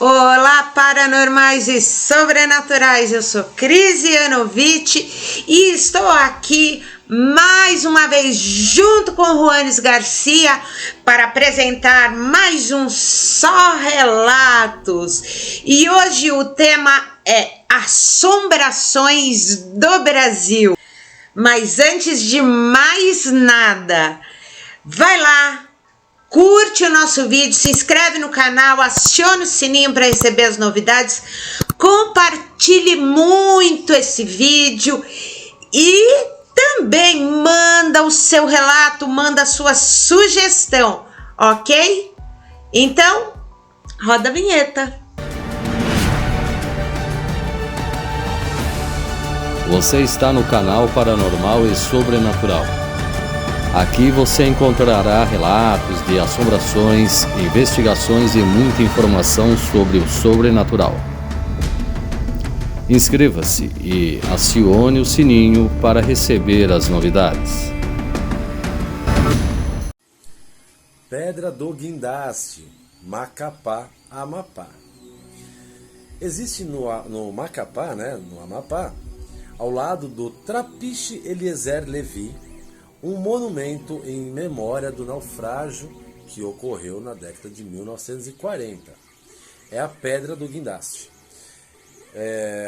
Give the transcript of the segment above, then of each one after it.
Olá, paranormais e sobrenaturais, eu sou Cris Yanovitch e estou aqui mais uma vez junto com Juanes Garcia para apresentar mais um Só Relatos. E hoje o tema é Assombrações do Brasil. Mas antes de mais nada, vai lá, curte o nosso vídeo, se inscreve no canal, acione o sininho para receber as novidades, compartilhe muito esse vídeo e também manda o seu relato, manda a sua sugestão, ok? Então, roda a vinheta. Você está no canal Paranormal e Sobrenatural. Aqui você encontrará relatos de assombrações, investigações e muita informação sobre o sobrenatural. Inscreva-se e acione o sininho para receber as novidades. Pedra do Guindaste, Macapá, Amapá. Existe no Macapá, no Amapá, ao lado do Trapiche Eliezer Levi, um monumento em memória do naufrágio que ocorreu na década de 1940. É a Pedra do Guindaste.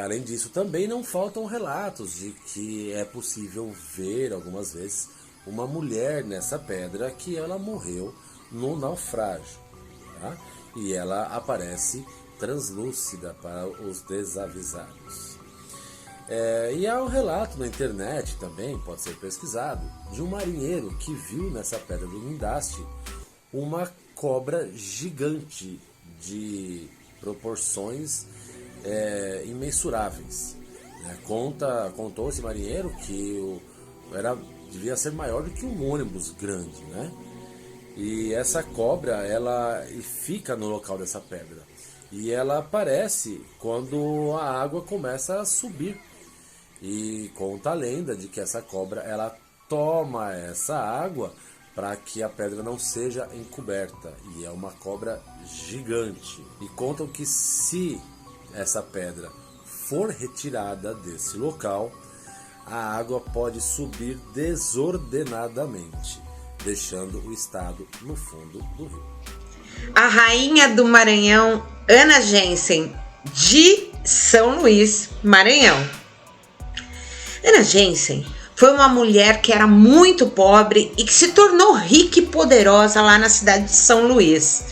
Além disso, também não faltam relatos de que é possível ver algumas vezes uma mulher nessa pedra que ela morreu no naufrágio. Tá? E ela aparece translúcida para os desavisados. E há um relato na internet também, pode ser pesquisado, de um marinheiro que viu nessa Pedra do Guindaste uma cobra gigante de proporções imensuráveis. Contou esse marinheiro que devia ser maior do que um ônibus grande, né? E essa cobra, ela fica no local dessa pedra. E ela aparece quando a água começa a subir. E conta a lenda de que essa cobra ela toma essa água para que a pedra não seja encoberta. E é uma cobra gigante. E contam que se essa pedra for retirada desse local, a água pode subir desordenadamente, deixando o estado no fundo do rio. A rainha do Maranhão, Ana Jensen, de São Luís, Maranhão. Ana Jensen foi uma mulher que era muito pobre e que se tornou rica e poderosa lá na cidade de São Luís.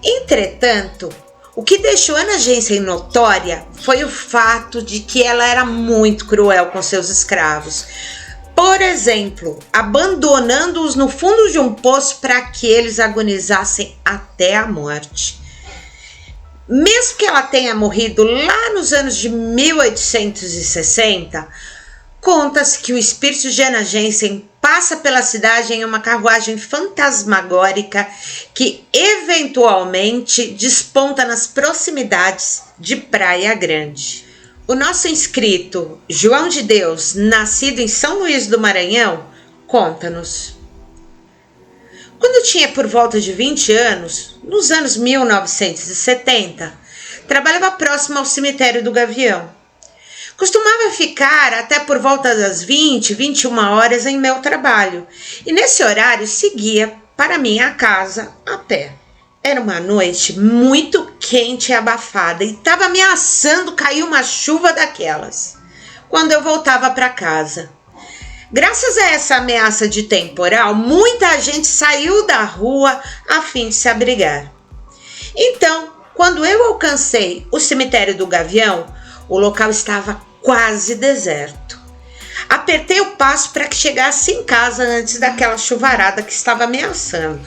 Entretanto, o que deixou Ana Jensen notória foi o fato de que ela era muito cruel com seus escravos. Por exemplo, abandonando-os no fundo de um poço para que eles agonizassem até a morte. Mesmo que ela tenha morrido lá nos anos de 1860, conta-se que o espírito de Ana Jensen passa pela cidade em uma carruagem fantasmagórica que eventualmente desponta nas proximidades de Praia Grande. O nosso inscrito João de Deus, nascido em São Luís do Maranhão, conta-nos. Quando eu tinha por volta de 20 anos, nos anos 1970, trabalhava próximo ao cemitério do Gavião. Costumava ficar até por volta das 20, 21 horas em meu trabalho e nesse horário seguia para minha casa a pé. Era uma noite muito quente e abafada e estava ameaçando cair uma chuva daquelas quando eu voltava para casa. Graças a essa ameaça de temporal, muita gente saiu da rua a fim de se abrigar. Então, quando eu alcancei o cemitério do Gavião, o local estava quase deserto. Apertei o passo para que chegasse em casa antes daquela chuvarada que estava ameaçando.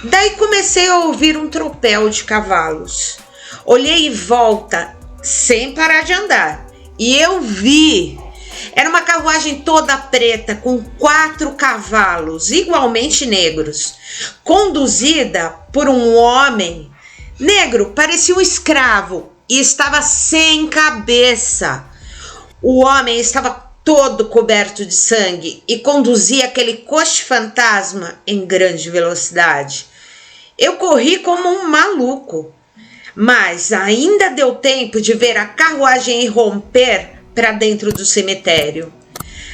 Daí comecei a ouvir um tropel de cavalos. Olhei em volta sem parar de andar e eu vi. Era uma carruagem toda preta com 4 cavalos igualmente negros, conduzida por um homem negro, parecia um escravo e estava sem cabeça. O homem estava todo coberto de sangue e conduzia aquele coche fantasma em grande velocidade. Eu corri como um maluco. mas ainda deu tempo de ver a carruagem irromper para dentro do cemitério.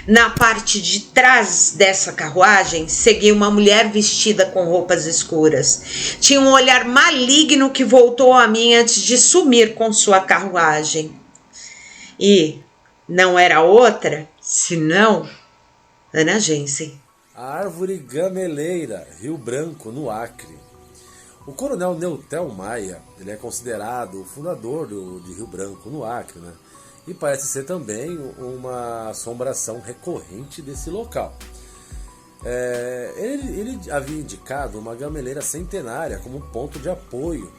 Na parte de trás dessa carruagem seguia uma mulher vestida com roupas escuras. Tinha um olhar maligno que voltou a mim antes de sumir com sua carruagem. E não era outra, senão Ana Jensen. A Árvore Gameleira, Rio Branco, no Acre. O coronel Neutel Maia, ele é considerado o fundador de Rio Branco, no Acre, né? E parece ser também uma assombração recorrente desse local. Ele havia indicado uma gameleira centenária como ponto de apoio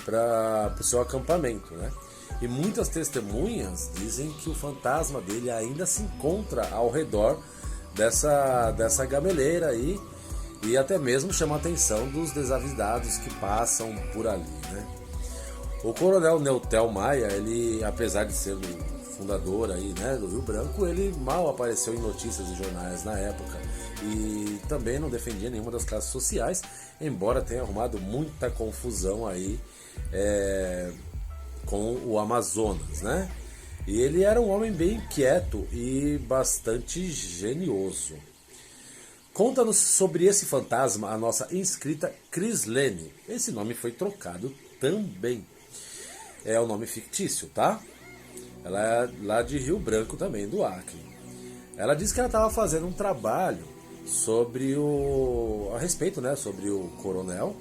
para o seu acampamento, né? E muitas testemunhas dizem que o fantasma dele ainda se encontra ao redor dessa gameleira aí, e até mesmo chama a atenção dos desavisados que passam por ali, né? O coronel Neutel Maia, ele, apesar de ser o fundador aí, né, do Rio Branco, ele mal apareceu em notícias e jornais na época e também não defendia nenhuma das classes sociais, embora tenha arrumado muita confusão aí com o Amazonas, né? E ele era um homem bem inquieto e bastante genioso. Conta-nos sobre esse fantasma a nossa inscrita Crislene. Esse nome foi trocado também. É um nome fictício, tá? Ela é lá de Rio Branco também, do Acre. Ela disse que ela estava fazendo um trabalho a respeito, né, sobre o coronel.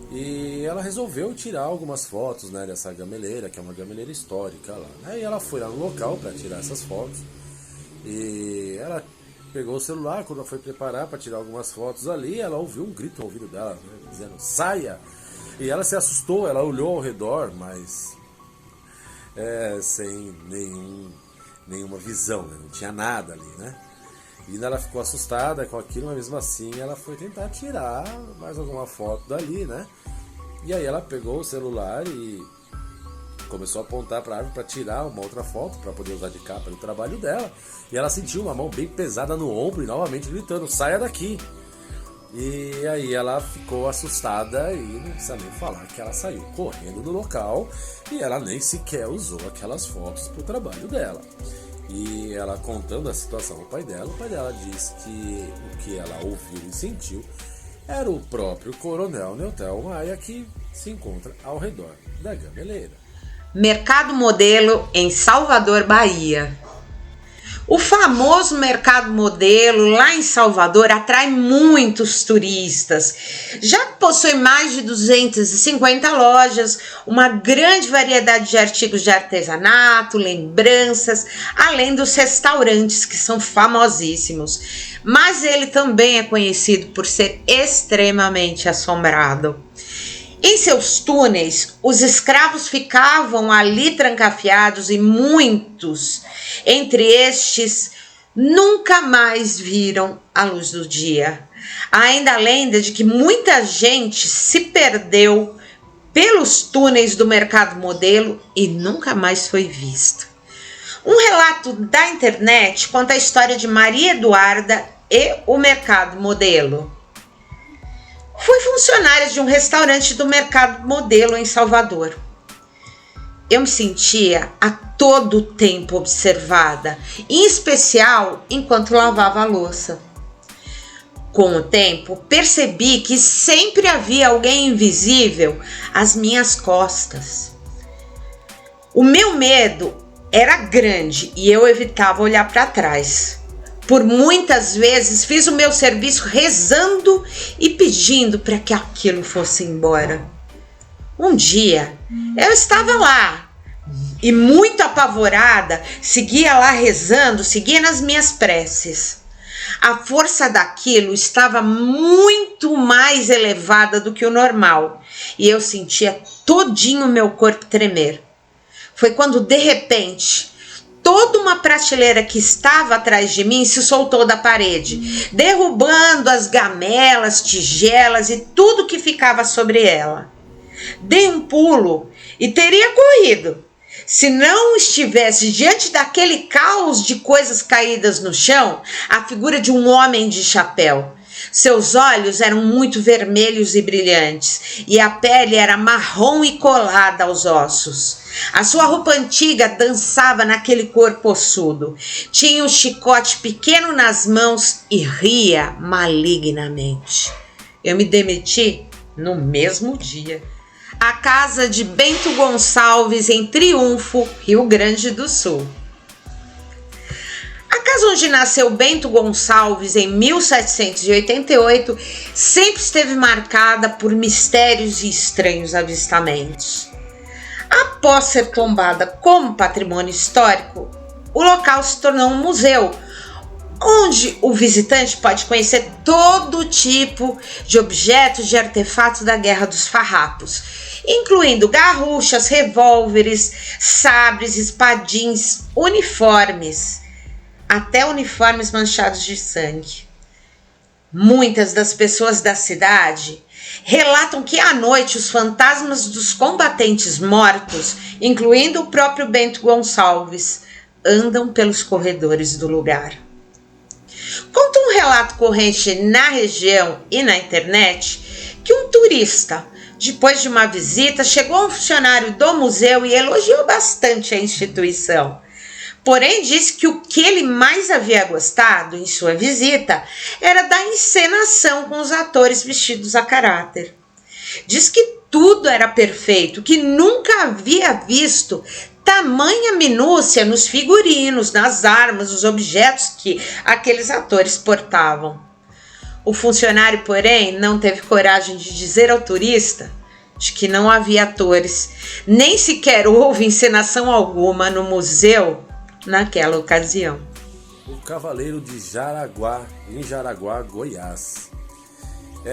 E ela resolveu tirar algumas fotos, né, dessa gameleira, que é uma gameleira histórica lá. Aí ela foi lá no local para tirar essas fotos. E ela pegou o celular, quando ela foi preparar para tirar algumas fotos ali, ela ouviu um grito no ouvido dela, né, dizendo, saia! E ela se assustou, ela olhou ao redor, mas sem nenhuma visão, né? Não tinha nada ali, né? E ela ficou assustada com aquilo, mas mesmo assim ela foi tentar tirar mais alguma foto dali, né? E aí ela pegou o celular e começou a apontar para a árvore para tirar uma outra foto, para poder usar de capa no trabalho dela. E ela sentiu uma mão bem pesada no ombro e novamente gritando, saia daqui! E aí ela ficou assustada e não precisa nem falar que ela saiu correndo do local e ela nem sequer usou aquelas fotos para o trabalho dela. E ela contando a situação ao pai dela disse que o que ela ouviu e sentiu era o próprio coronel Neutel Maia que se encontra ao redor da gameleira. Mercado Modelo em Salvador, Bahia. O famoso Mercado Modelo lá em Salvador atrai muitos turistas. Já possui mais de 250 lojas, uma grande variedade de artigos de artesanato, lembranças, além dos restaurantes que são famosíssimos. Mas ele também é conhecido por ser extremamente assombrado. Em seus túneis, os escravos ficavam ali trancafiados e muitos, entre estes, nunca mais viram a luz do dia. Há ainda a lenda de que muita gente se perdeu pelos túneis do Mercado Modelo e nunca mais foi vista. Um relato da internet conta a história de Maria Eduarda e o Mercado Modelo. Fui funcionária de um restaurante do Mercado Modelo em Salvador. Eu me sentia a todo tempo observada, em especial enquanto lavava a louça. Com o tempo, percebi que sempre havia alguém invisível às minhas costas. O meu medo era grande e eu evitava olhar para trás. Por muitas vezes fiz o meu serviço rezando e pedindo para que aquilo fosse embora. Um dia eu estava lá e muito apavorada, seguia lá rezando, seguia nas minhas preces. A força daquilo estava muito mais elevada do que o normal e eu sentia todinho o meu corpo tremer. Foi quando de repente toda uma prateleira que estava atrás de mim se soltou da parede, derrubando as gamelas, tigelas e tudo que ficava sobre ela. Dei um pulo e teria corrido, se não estivesse diante daquele caos de coisas caídas no chão, a figura de um homem de chapéu. Seus olhos eram muito vermelhos e brilhantes, e a pele era marrom e colada aos ossos. A sua roupa antiga dançava naquele corpo ossudo. Tinha um chicote pequeno nas mãos e ria malignamente. Eu me demiti no mesmo dia. A casa de Bento Gonçalves, em Triunfo, Rio Grande do Sul. A casa onde nasceu Bento Gonçalves em 1788 sempre esteve marcada por mistérios e estranhos avistamentos. Após ser tombada como patrimônio histórico, o local se tornou um museu, onde o visitante pode conhecer todo tipo de objetos de artefatos da Guerra dos Farrapos, incluindo garruchas, revólveres, sabres, espadins, uniformes, até uniformes manchados de sangue. Muitas das pessoas da cidade relatam que à noite os fantasmas dos combatentes mortos, incluindo o próprio Bento Gonçalves, andam pelos corredores do lugar. Conta um relato corrente na região e na internet que um turista, depois de uma visita, chegou a um funcionário do museu e elogiou bastante a instituição. Porém, disse que o que ele mais havia gostado em sua visita era da encenação com os atores vestidos a caráter. Diz que tudo era perfeito, que nunca havia visto tamanha minúcia nos figurinos, nas armas, nos objetos que aqueles atores portavam. O funcionário, porém, não teve coragem de dizer ao turista de que não havia atores, nem sequer houve encenação alguma no museu naquela ocasião. O Cavaleiro de Jaraguá, em Jaraguá, Goiás.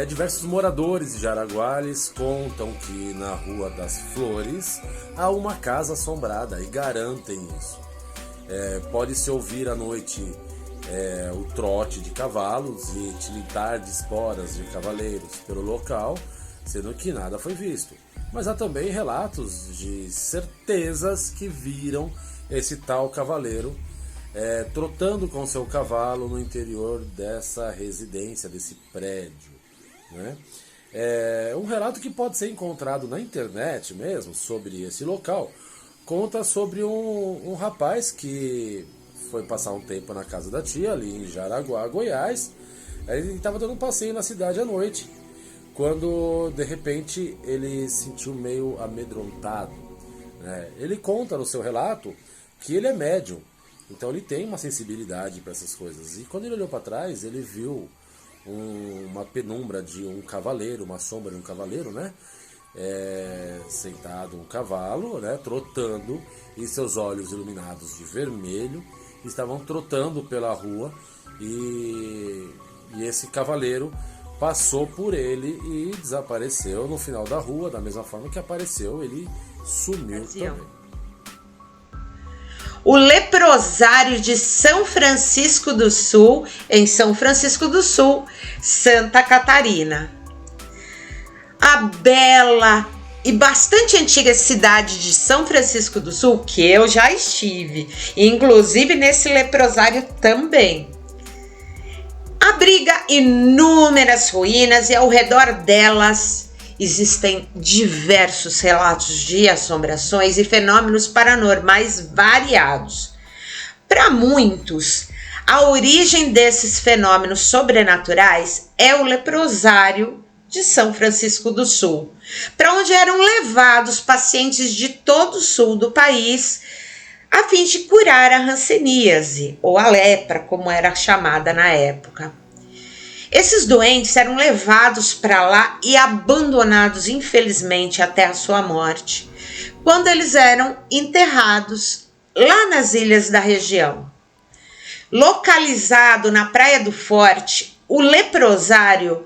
Diversos moradores de Jaraguá eles contam que na Rua das Flores há uma casa assombrada e garantem isso. Pode-se ouvir à noite o trote de cavalos e tilitar de esporas de cavaleiros pelo local, sendo que nada foi visto. Mas há também relatos de certezas que viram esse tal cavaleiro trotando com seu cavalo no interior dessa residência, desse prédio, né? Um relato que pode ser encontrado na internet mesmo, sobre esse local, conta sobre um rapaz que foi passar um tempo na casa da tia, ali em Jaraguá, Goiás. Ele estava dando um passeio na cidade à noite, quando de repente ele se sentiu meio amedrontado, né? Ele conta no seu relato que ele é médium, então ele tem uma sensibilidade para essas coisas. E quando ele olhou para trás, ele viu uma penumbra de um cavaleiro, uma sombra de um cavaleiro, né? Sentado um cavalo, né? Trotando, e seus olhos iluminados de vermelho estavam trotando pela rua, e esse cavaleiro passou por ele e desapareceu no final da rua, da mesma forma que apareceu, ele sumiu também. O leprosário de São Francisco do Sul, em São Francisco do Sul, Santa Catarina. A bela e bastante antiga cidade de São Francisco do Sul, que eu já estive, inclusive nesse leprosário também, abriga inúmeras ruínas e ao redor delas existem diversos relatos de assombrações e fenômenos paranormais variados. Para muitos, a origem desses fenômenos sobrenaturais é o leprosário de São Francisco do Sul, para onde eram levados pacientes de todo o sul do país a fim de curar a hanseníase, ou a lepra, como era chamada na época. Esses doentes eram levados para lá e abandonados, infelizmente, até a sua morte, quando eles eram enterrados lá nas ilhas da região. Localizado na Praia do Forte, o leprosário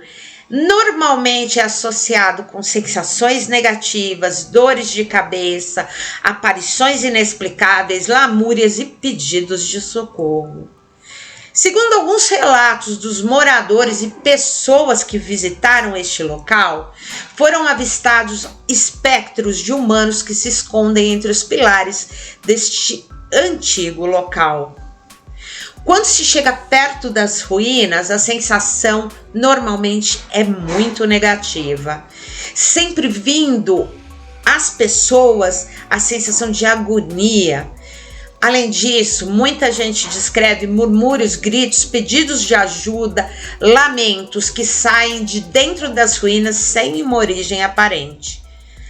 normalmente é associado com sensações negativas, dores de cabeça, aparições inexplicáveis, lamúrias e pedidos de socorro. Segundo alguns relatos dos moradores e pessoas que visitaram este local, foram avistados espectros de humanos que se escondem entre os pilares deste antigo local. Quando se chega perto das ruínas, a sensação normalmente é muito negativa, sempre vindo às pessoas a sensação de agonia. Além disso, muita gente descreve murmúrios, gritos, pedidos de ajuda, lamentos que saem de dentro das ruínas sem uma origem aparente.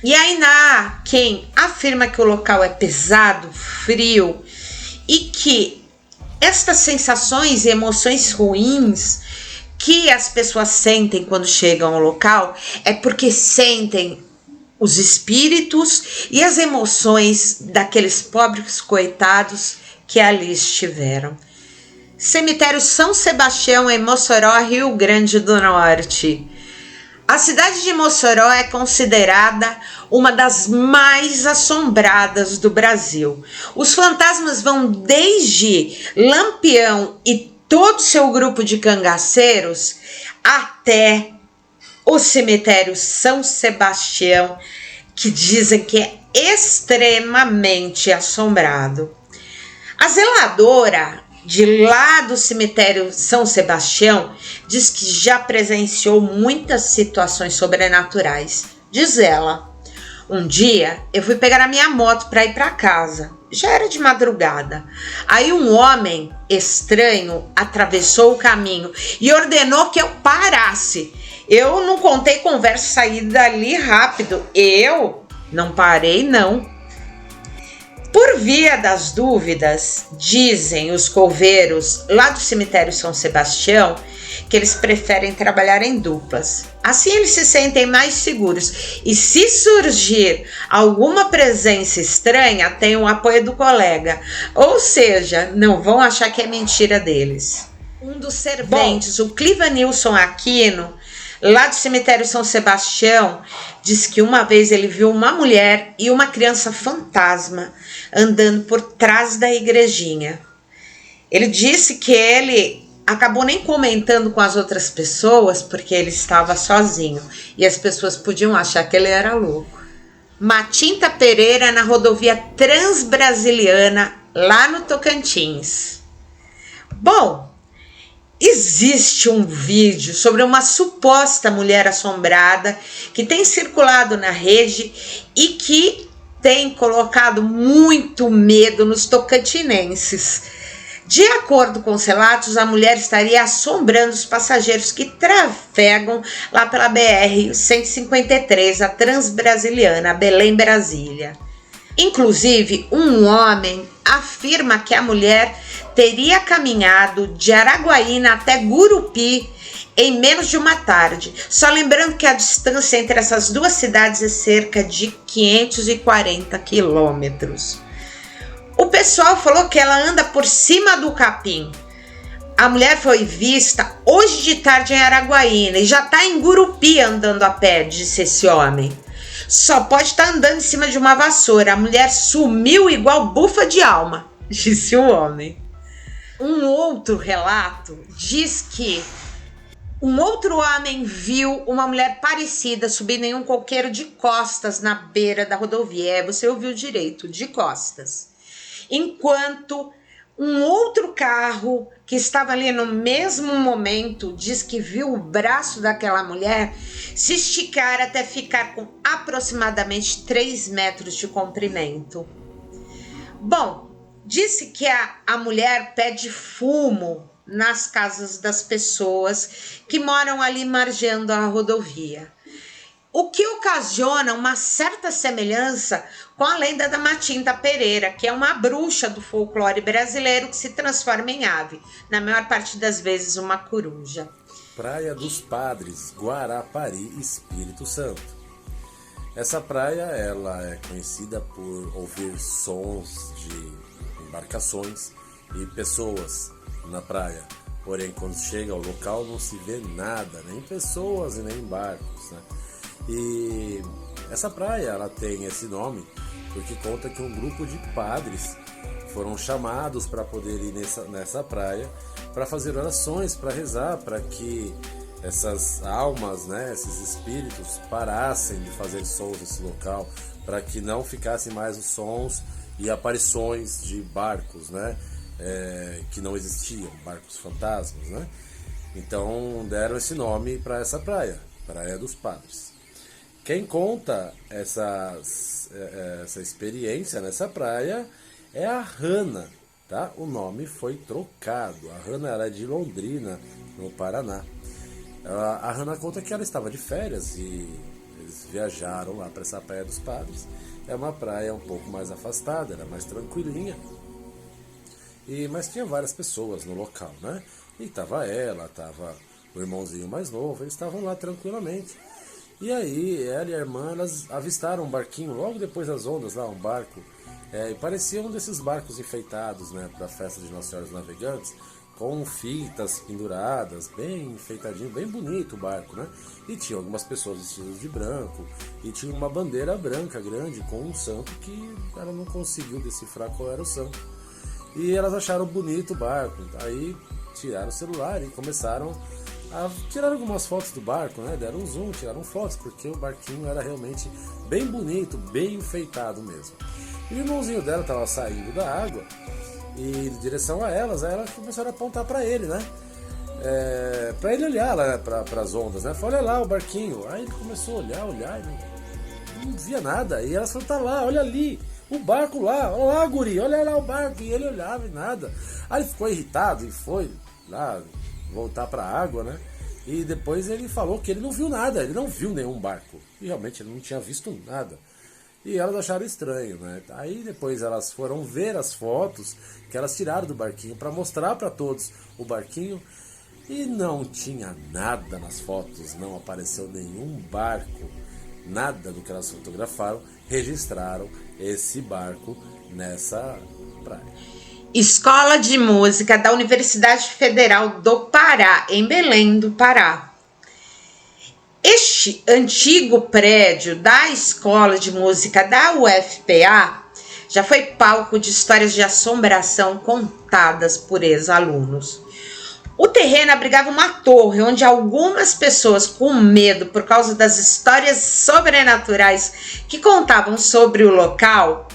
E ainda há quem afirma que o local é pesado, frio e que estas sensações e emoções ruins que as pessoas sentem quando chegam ao local é porque sentem os espíritos e as emoções daqueles pobres coitados que ali estiveram. Cemitério São Sebastião, em Mossoró, Rio Grande do Norte. A cidade de Mossoró é considerada uma das mais assombradas do Brasil. Os fantasmas vão desde Lampião e todo seu grupo de cangaceiros até o cemitério São Sebastião, que dizem que é extremamente assombrado. A zeladora de lá do cemitério São Sebastião diz que já presenciou muitas situações sobrenaturais. Diz ela: um dia eu fui pegar a minha moto para ir para casa. Já era de madrugada. Aí um homem estranho atravessou o caminho e ordenou que eu parasse. Eu não contei conversa, saí dali rápido. Eu não parei, não. Por via das dúvidas, dizem os coveiros lá do cemitério São Sebastião que eles preferem trabalhar em duplas. Assim eles se sentem mais seguros. E se surgir alguma presença estranha, tem o apoio do colega. Ou seja, não vão achar que é mentira deles. Um dos serventes, o Clivanilson Aquino, lá do cemitério São Sebastião, diz que uma vez ele viu uma mulher e uma criança fantasma andando por trás da igrejinha. Ele disse que ele acabou nem comentando com as outras pessoas porque ele estava sozinho e as pessoas podiam achar que ele era louco. Matinta Pereira, na rodovia Transbrasiliana, lá no Tocantins. Bom, existe um vídeo sobre uma suposta mulher assombrada que tem circulado na rede e que tem colocado muito medo nos tocantinenses. De acordo com os relatos, a mulher estaria assombrando os passageiros que trafegam lá pela BR-153, a Transbrasiliana, Belém, Brasília. Inclusive, um homem afirma que a mulher teria caminhado de Araguaína até Gurupi em menos de uma tarde. Só lembrando que a distância entre essas duas cidades é cerca de 540 quilômetros. O pessoal falou que ela anda por cima do capim. A mulher foi vista hoje de tarde em Araguaína e já está em Gurupi andando a pé, disse esse homem. Só pode estar andando em cima de uma vassoura. A mulher sumiu igual bufa de alma, disse o homem. Um outro relato diz que um outro homem viu uma mulher parecida subindo em um coqueiro de costas na beira da rodovia. Você ouviu direito, de costas. Enquanto um outro carro que estava ali no mesmo momento diz que viu o braço daquela mulher se esticar até ficar com aproximadamente 3 metros de comprimento. Bom, disse que a mulher pede fumo nas casas das pessoas que moram ali margeando a rodovia, o que ocasiona uma certa semelhança com a lenda da Matinta Pereira, que é uma bruxa do folclore brasileiro que se transforma em ave, na maior parte das vezes uma coruja. Praia dos Padres, Guarapari, Espírito Santo. Essa praia ela é conhecida por ouvir sons de embarcações e pessoas na praia. Porém, quando chega ao local não se vê nada, nem pessoas e nem barcos, né? E essa praia ela tem esse nome porque conta que um grupo de padres foram chamados para poder ir nessa praia para fazer orações, para rezar, para que essas almas, né, esses espíritos parassem de fazer sons nesse local, para que não ficassem mais os sons e aparições de barcos, né, que não existiam, barcos fantasmas, né? Então deram esse nome para essa praia, Praia dos Padres. Quem conta essa experiência nessa praia é a Hannah, tá? O nome foi trocado. A Hannah era de Londrina, no Paraná. A Hannah conta que ela estava de férias e eles viajaram lá para essa Praia dos Padres. É uma praia um pouco mais afastada, era mais tranquilinha. Mas tinha várias pessoas no local, né? E tava ela, tava o irmãozinho mais novo, eles estavam lá tranquilamente. E aí, ela e a irmã, elas avistaram um barquinho logo depois das ondas lá, um barco. E parecia um desses barcos enfeitados, né, para a festa de Nossa Senhora dos Navegantes, com fitas penduradas, bem enfeitadinho, bem bonito o barco, né? E tinha algumas pessoas vestidas de branco, e tinha uma bandeira branca grande com um santo que ela não conseguiu decifrar qual era o santo. E elas acharam bonito o barco, aí tiraram o celular e começaram a tirar algumas fotos do barco, né? Deram um zoom, tiraram fotos, porque o barquinho era realmente bem bonito, bem enfeitado mesmo. E o irmãozinho dela estava saindo da água e em direção a elas, aí elas começaram a apontar para ele, né? Para ele olhar lá para as ondas, né? Falou, olha lá o barquinho. Aí ele começou a olhar e não via nada. E elas falaram, tá lá, olha ali, o barco lá, olha lá, guri, olha lá o barco. E ele olhava e nada. Aí ele ficou irritado e foi lá voltar para a água, né? E depois ele falou que ele não viu nada, ele não viu nenhum barco. E realmente ele não tinha visto nada. E elas acharam estranho, né? Aí depois elas foram ver as fotos que elas tiraram do barquinho para mostrar para todos o barquinho. E não tinha nada nas fotos, não apareceu nenhum barco, nada do que elas fotografaram, registraram esse barco nessa praia. Escola de Música da Universidade Federal do Pará, em Belém do Pará. Este antigo prédio da Escola de Música da UFPA já foi palco de histórias de assombração contadas por ex-alunos. O terreno abrigava uma torre onde algumas pessoas com medo por causa das histórias sobrenaturais que contavam sobre o local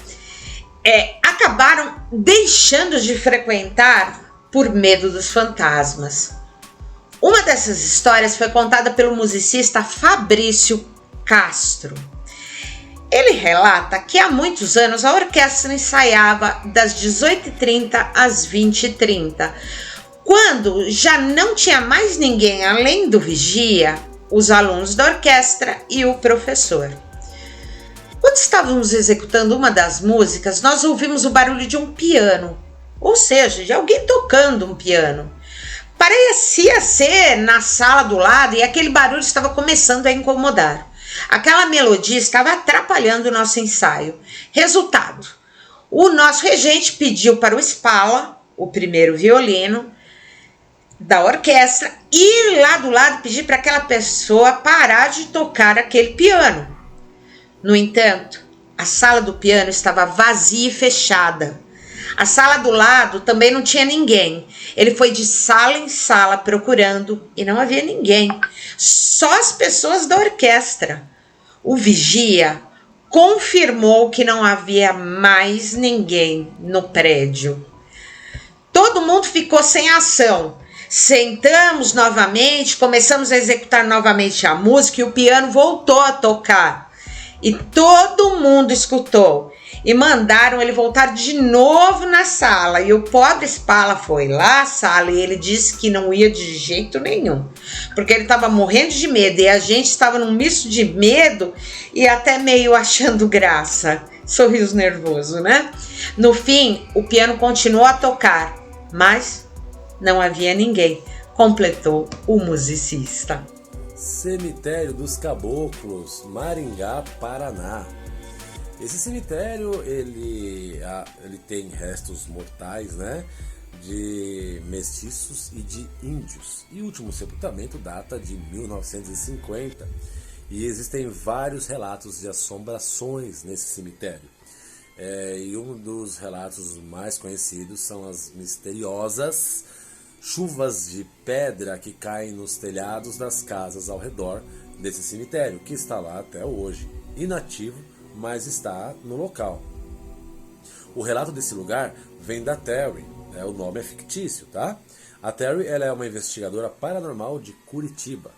acabaram deixando de frequentar por medo dos fantasmas. Uma dessas histórias foi contada pelo musicista Fabrício Castro. Ele relata que há muitos anos a orquestra ensaiava das 18h30 às 20h30. Quando já não tinha mais ninguém além do vigia, os alunos da orquestra e o professor. Quando estávamos executando uma das músicas, nós ouvimos o barulho de um piano, ou seja, de alguém tocando um piano. Parecia ser na sala do lado e aquele barulho estava começando a incomodar. Aquela melodia estava atrapalhando o nosso ensaio. Resultado, o nosso regente pediu para o Spala, o primeiro violino da orquestra, ir lá do lado e pedir para aquela pessoa parar de tocar aquele piano. No entanto, a sala do piano estava vazia e fechada. A sala do lado também não tinha ninguém. Ele foi de sala em sala procurando e não havia ninguém. Só as pessoas da orquestra. O vigia confirmou que não havia mais ninguém no prédio. Todo mundo ficou sem ação. Sentamos novamente, começamos a executar novamente a música e o piano voltou a tocar. E todo mundo escutou. E mandaram ele voltar de novo na sala. E o pobre Spala foi lá à sala e ele disse que não ia de jeito nenhum. Porque ele estava morrendo de medo. E a gente estava num misto de medo e até meio achando graça. Sorriso nervoso, né? No fim, o piano continuou a tocar. Mas não havia ninguém. Completou o musicista. Cemitério dos Caboclos, Maringá, Paraná. Esse cemitério, ele tem restos mortais, né, de mestiços e de índios. E o último sepultamento data de 1950. E existem vários relatos de assombrações nesse cemitério. E um dos relatos mais conhecidos são as misteriosas chuvas de pedra que caem nos telhados das casas ao redor desse cemitério, que está lá até hoje, inativo, mas está no local. O relato desse lugar vem da Terry, o nome é fictício, tá? A Terry, ela é uma investigadora paranormal de Curitiba.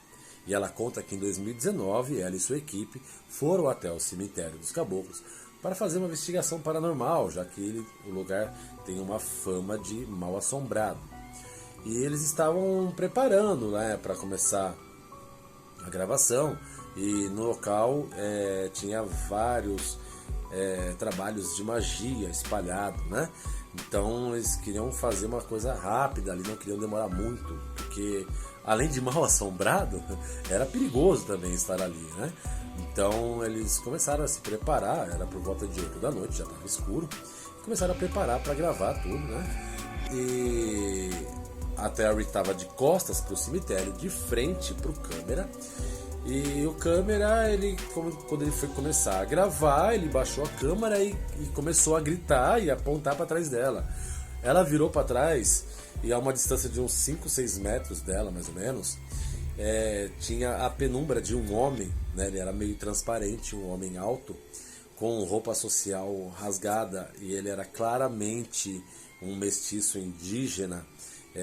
E ela conta que em 2019, ela e sua equipe foram até o cemitério dos Caboclos para fazer uma investigação paranormal, já que o lugar tem uma fama de mal assombrado. E eles estavam preparando, né, para começar a gravação, e no local tinha vários trabalhos de magia espalhados, né? Então eles queriam fazer uma coisa rápida ali, não queriam demorar muito, porque além de mal assombrado, era perigoso também estar ali, né? Então eles começaram a se preparar, era por volta de 8 da noite, já estava escuro, começaram a preparar para gravar tudo, né? E a Terry estava de costas para o cemitério, de frente para o câmera. E o câmera, quando ele foi começar a gravar, ele baixou a câmera e começou a gritar e apontar para trás dela. Ela virou para trás e a uma distância de uns 5, 6 metros dela, mais ou menos, tinha a penumbra de um homem, né? Ele era meio transparente, um homem alto, com roupa social rasgada, e ele era claramente um mestiço indígena,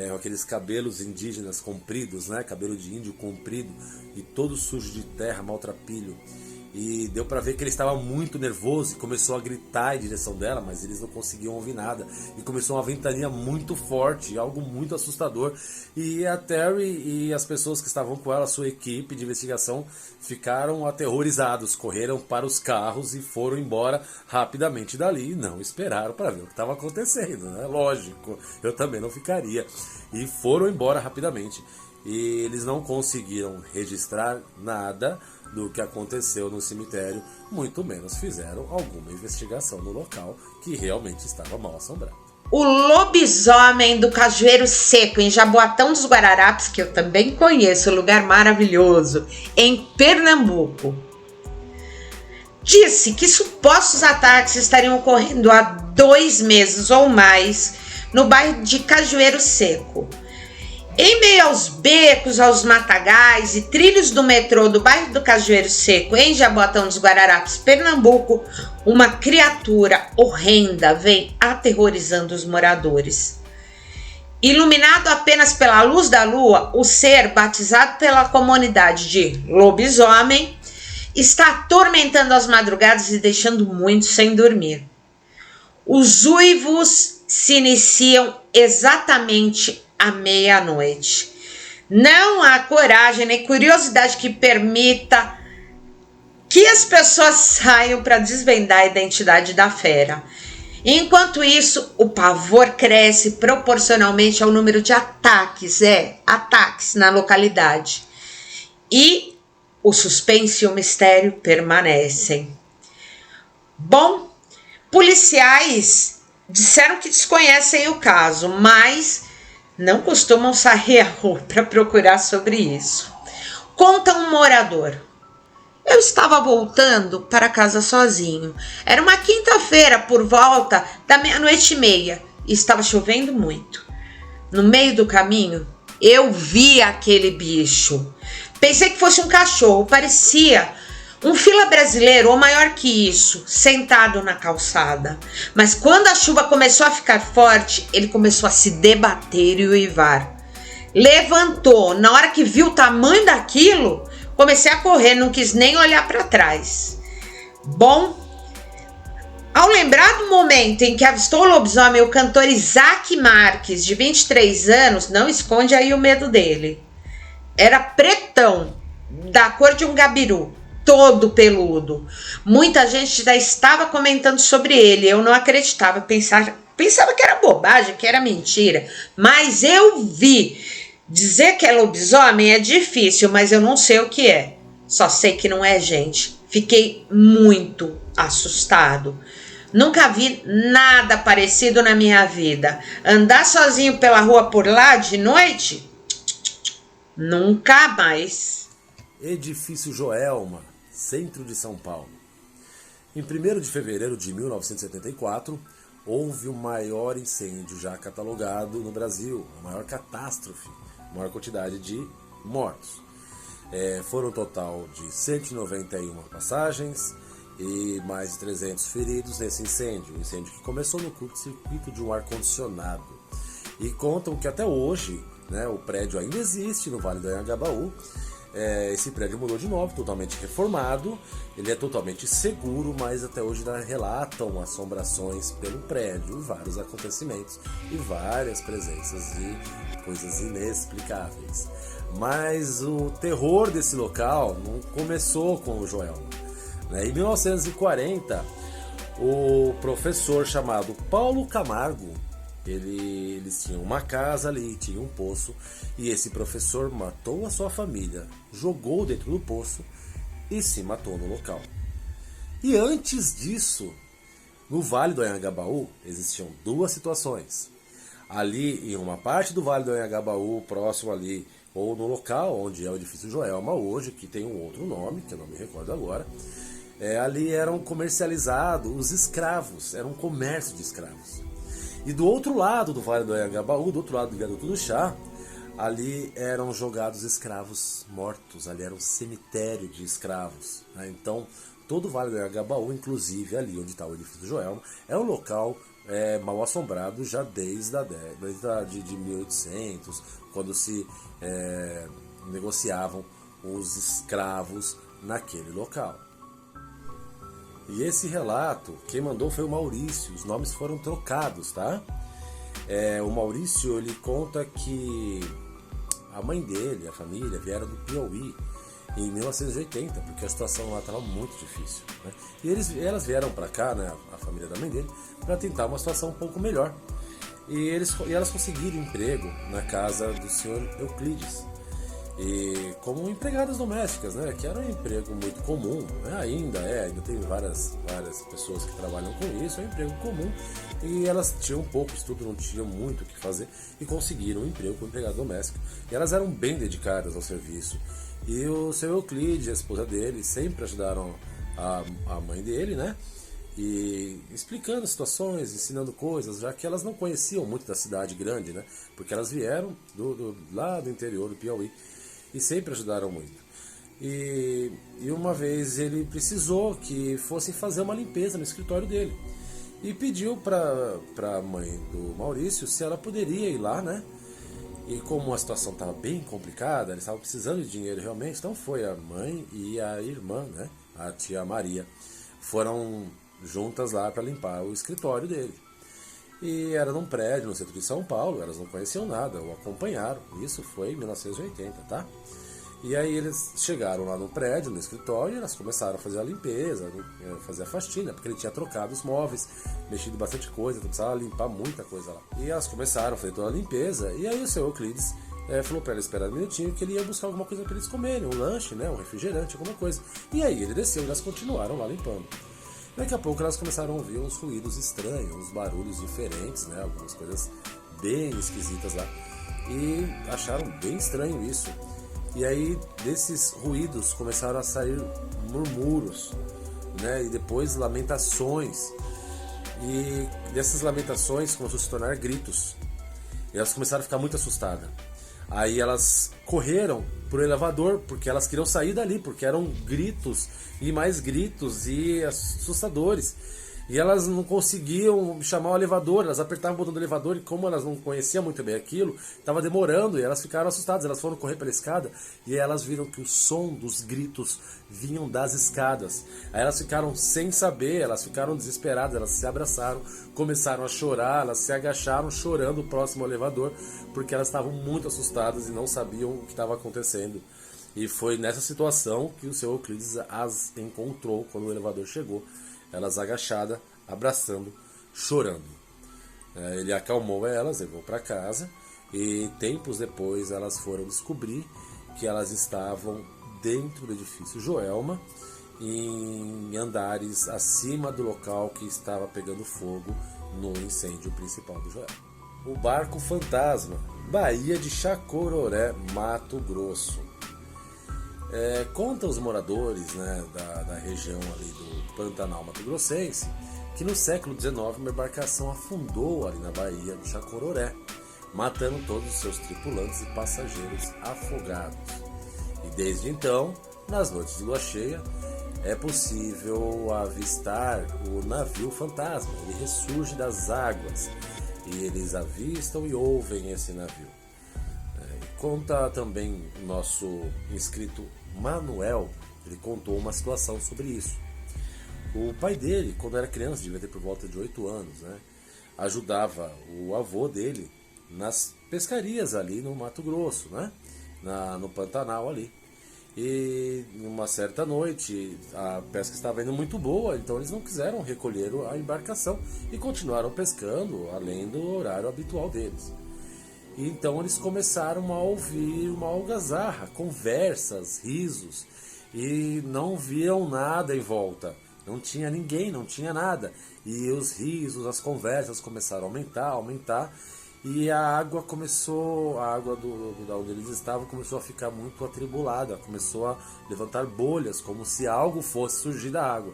com aqueles cabelos indígenas compridos, né? Cabelo de índio comprido e todo sujo de terra, maltrapilho. E deu pra ver que ele estava muito nervoso e começou a gritar em direção dela, mas eles não conseguiam ouvir nada. E começou uma ventania muito forte, algo muito assustador. E a Terry e as pessoas que estavam com ela, sua equipe de investigação, ficaram aterrorizados, correram para os carros e foram embora rapidamente dali. Não esperaram para ver o que estava acontecendo, né? Lógico, eu também não ficaria. E foram embora rapidamente. E eles não conseguiram registrar nada do que aconteceu no cemitério, muito menos fizeram alguma investigação no local, que realmente estava mal assombrado. O lobisomem do Cajueiro Seco, em Jaboatão dos Guararapes, que eu também conheço, lugar maravilhoso, em Pernambuco, disse que supostos ataques estariam ocorrendo há 2 meses ou mais no bairro de Cajueiro Seco. Em meio aos becos, aos matagais e trilhos do metrô do bairro do Cajueiro Seco, em Jaboatão dos Guararapes, Pernambuco, uma criatura horrenda vem aterrorizando os moradores. Iluminado apenas pela luz da lua, o ser, batizado pela comunidade de lobisomem, está atormentando as madrugadas e deixando muitos sem dormir. Os uivos se iniciam exatamente à meia-noite. Não há coragem nem curiosidade que permita que as pessoas saiam para desvendar a identidade da fera. Enquanto isso, o pavor cresce proporcionalmente ao número de ataques na localidade. E o suspense e o mistério permanecem. Bom, policiais disseram que desconhecem o caso, mas não costumam sair à rua para procurar sobre isso. Conta um morador: eu estava voltando para casa sozinho. Era uma quinta-feira por volta da 00:30 e estava chovendo muito. No meio do caminho, eu vi aquele bicho. Pensei que fosse um cachorro, parecia um fila brasileiro ou maior que isso, sentado na calçada. Mas quando a chuva começou a ficar forte, ele começou a se debater e uivar. Levantou. Na hora que viu o tamanho daquilo, comecei a correr, não quis nem olhar para trás. Bom, ao lembrar do momento em que avistou o lobisomem, o cantor Isaac Marques, de 23 anos, não esconde aí o medo dele. Era pretão, da cor de um gabiru, todo peludo. Muita gente já estava comentando sobre ele. Eu não acreditava, pensava que era bobagem, que era mentira. Mas eu vi. Dizer que é lobisomem é difícil, mas eu não sei o que é. Só sei que não é gente. Fiquei muito assustado. Nunca vi nada parecido na minha vida. Andar sozinho pela rua por lá de noite? Nunca mais. Edifício Joelma, centro de São Paulo. Em 1º de fevereiro de 1974, houve o maior incêndio já catalogado no Brasil, a maior catástrofe, a maior quantidade de mortos. Foram um total de 191 passagens e mais de 300 feridos nesse incêndio. Um incêndio que começou no curto-circuito de um ar-condicionado. E contam que até hoje, né, o prédio ainda existe no Vale do Anhangabaú. Esse prédio mudou de novo, totalmente reformado, ele é totalmente seguro, mas até hoje relatam assombrações pelo prédio, vários acontecimentos e várias presenças de coisas inexplicáveis. Mas o terror desse local não começou com o Joelma. Em 1940, o professor chamado Paulo Camargo, eles tinham uma casa ali, tinha um poço, e esse professor matou a sua família, jogou dentro do poço e se matou no local. E antes disso, no Vale do Anhangabaú, existiam duas situações. Ali, em uma parte do Vale do Anhangabaú, próximo ali, ou no local onde é o edifício Joelma hoje, que tem um outro nome, que eu não me recordo agora, ali eram comercializados os escravos, era um comércio de escravos. E do outro lado do Vale do Anhangabaú, do outro lado do Viaduto do Chá, ali eram jogados escravos mortos, ali era um cemitério de escravos. Então, todo o Vale do Anhangabaú, inclusive ali onde está o edifício Joelma, é um local mal assombrado já desde a década de 1800, quando se negociavam os escravos naquele local. E esse relato, quem mandou foi o Maurício, os nomes foram trocados, tá? O Maurício, ele conta que a mãe dele, a família, vieram do Piauí em 1980, porque a situação lá estava muito difícil, né? E elas vieram para cá, né, a família da mãe dele, para tentar uma situação um pouco melhor. E elas conseguiram emprego na casa do senhor Euclides, e como empregadas domésticas, né, que era um emprego muito comum, né, ainda tem várias pessoas que trabalham com isso, é um emprego comum, e elas tinham pouco estudo, não tinham muito o que fazer, e conseguiram um emprego como empregada doméstica, e elas eram bem dedicadas ao serviço, e o seu Euclides, a esposa dele, sempre ajudaram a mãe dele, né, e explicando situações, ensinando coisas, já que elas não conheciam muito da cidade grande, né, porque elas vieram lá do interior do Piauí, e sempre ajudaram muito. E uma vez ele precisou que fossem fazer uma limpeza no escritório dele. E pediu para a mãe do Maurício se ela poderia ir lá, né? E como a situação estava bem complicada, eles estavam precisando de dinheiro realmente, então foi a mãe e a irmã, né? A tia Maria, foram juntas lá para limpar o escritório dele. E era num prédio no centro de São Paulo, elas não conheciam nada, o acompanharam. Isso foi em 1980, tá? E aí eles chegaram lá no prédio, no escritório, e elas começaram a fazer a limpeza, fazer a faxina, porque ele tinha trocado os móveis, mexido bastante coisa, então precisava limpar muita coisa lá. E elas começaram a fazer toda a limpeza, e aí o seu Euclides falou para ela esperar um minutinho que ele ia buscar alguma coisa para eles comerem, um lanche, né, um refrigerante, alguma coisa. E aí ele desceu e elas continuaram lá limpando. Daqui a pouco elas começaram a ouvir uns ruídos estranhos, uns barulhos diferentes, né? Algumas coisas bem esquisitas lá. E acharam bem estranho isso. E aí desses ruídos começaram a sair murmúrios, né? E depois lamentações. E dessas lamentações começou a se tornar gritos. E elas começaram a ficar muito assustadas. Aí elas correram pro elevador, porque elas queriam sair dali, porque eram gritos e mais gritos e assustadores. E elas não conseguiam chamar o elevador, elas apertavam o botão do elevador e como elas não conheciam muito bem aquilo, estava demorando e elas ficaram assustadas. Elas foram correr pela escada e elas viram que o som dos gritos vinham das escadas. Aí elas ficaram sem saber, elas ficaram desesperadas, elas se abraçaram, começaram a chorar, elas se agacharam chorando próximo ao elevador, porque elas estavam muito assustadas e não sabiam o que estava acontecendo. E foi nessa situação que o seu Euclides as encontrou quando o elevador chegou. Elas agachadas, abraçando, chorando. Ele acalmou elas, levou para casa e tempos depois elas foram descobrir que elas estavam dentro do edifício Joelma, em andares acima do local que estava pegando fogo no incêndio principal do Joelma. O barco fantasma, Baía de Chacororé, Mato Grosso. Conta os moradores, né, da região ali do Pantanal Mato Grossense que no século XIX uma embarcação afundou ali na Baía do Chacororé, matando todos os seus tripulantes e passageiros afogados. E desde então, nas noites de lua cheia, é possível avistar o navio fantasma. Ele ressurge das águas e eles avistam e ouvem esse navio. Conta também o nosso inscrito Manuel, ele contou uma situação sobre isso. O pai dele, quando era criança, devia ter por volta de 8 anos, né, ajudava o avô dele nas pescarias ali no Mato Grosso, né, no Pantanal ali. E numa certa noite a pesca estava indo muito boa, então eles não quiseram recolher a embarcação e continuaram pescando além do horário habitual deles. E então eles começaram a ouvir uma algazarra, conversas, risos, e não viam nada em volta. Não tinha ninguém, não tinha nada. E os risos, as conversas começaram a aumentar. E a água da onde eles estavam começou a ficar muito atribulada. Começou a levantar bolhas, como se algo fosse surgir da água.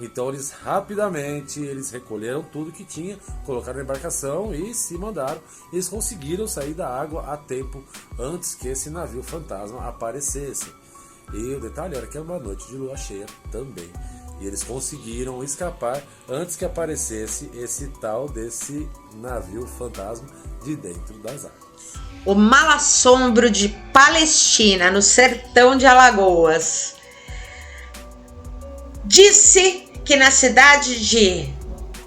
Então eles rapidamente recolheram tudo que tinha, colocaram na embarcação e se mandaram. Eles conseguiram sair da água a tempo antes que esse navio fantasma aparecesse. E o detalhe era que era uma noite de lua cheia também. E eles conseguiram escapar antes que aparecesse desse navio fantasma de dentro das águas. O Malassombro de Palestina, no sertão de Alagoas. Disse que na cidade de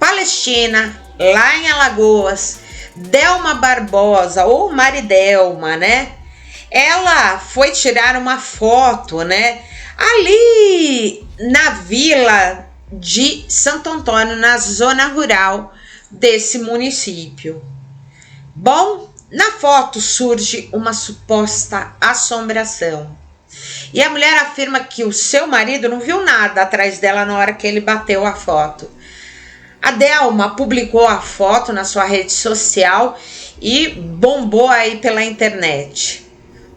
Palestina, lá em Alagoas, Delma Barbosa, ou Maridelma, né? Ela foi tirar uma foto, né? Ali na vila de Santo Antônio, na zona rural desse município. Bom, na foto surge uma suposta assombração. E a mulher afirma que o seu marido não viu nada atrás dela na hora que ele bateu a foto. A Delma publicou a foto na sua rede social e bombou aí pela internet.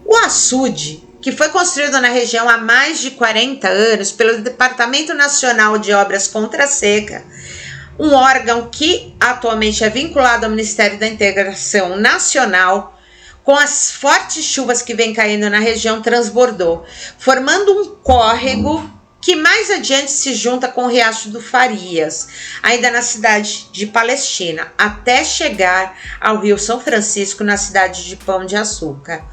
O açude, que foi construído na região há mais de 40 anos pelo Departamento Nacional de Obras contra a Seca, um órgão que atualmente é vinculado ao Ministério da Integração Nacional, com as fortes chuvas que vem caindo na região, transbordou, formando um córrego que mais adiante se junta com o Riacho do Farias, ainda na cidade de Palestina, até chegar ao Rio São Francisco, na cidade de Pão de Açúcar.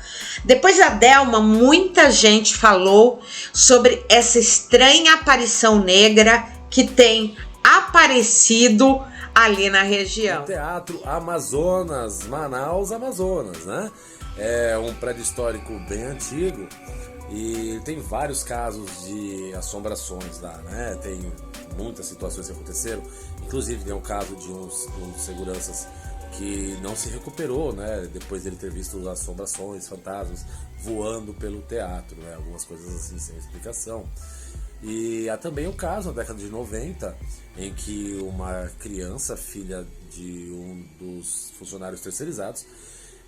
Depois da Delma, muita gente falou sobre essa estranha aparição negra que tem aparecido ali na região. O Teatro Amazonas, Manaus, Amazonas, né? É um prédio histórico bem antigo e tem vários casos de assombrações lá, né? Tem muitas situações que aconteceram, inclusive tem um caso de uns seguranças que não se recuperou, né? Depois dele ter visto as assombrações, fantasmas voando pelo teatro, né? Algumas coisas assim sem explicação. E há também o caso, na década de 90, em que uma criança, filha de um dos funcionários terceirizados,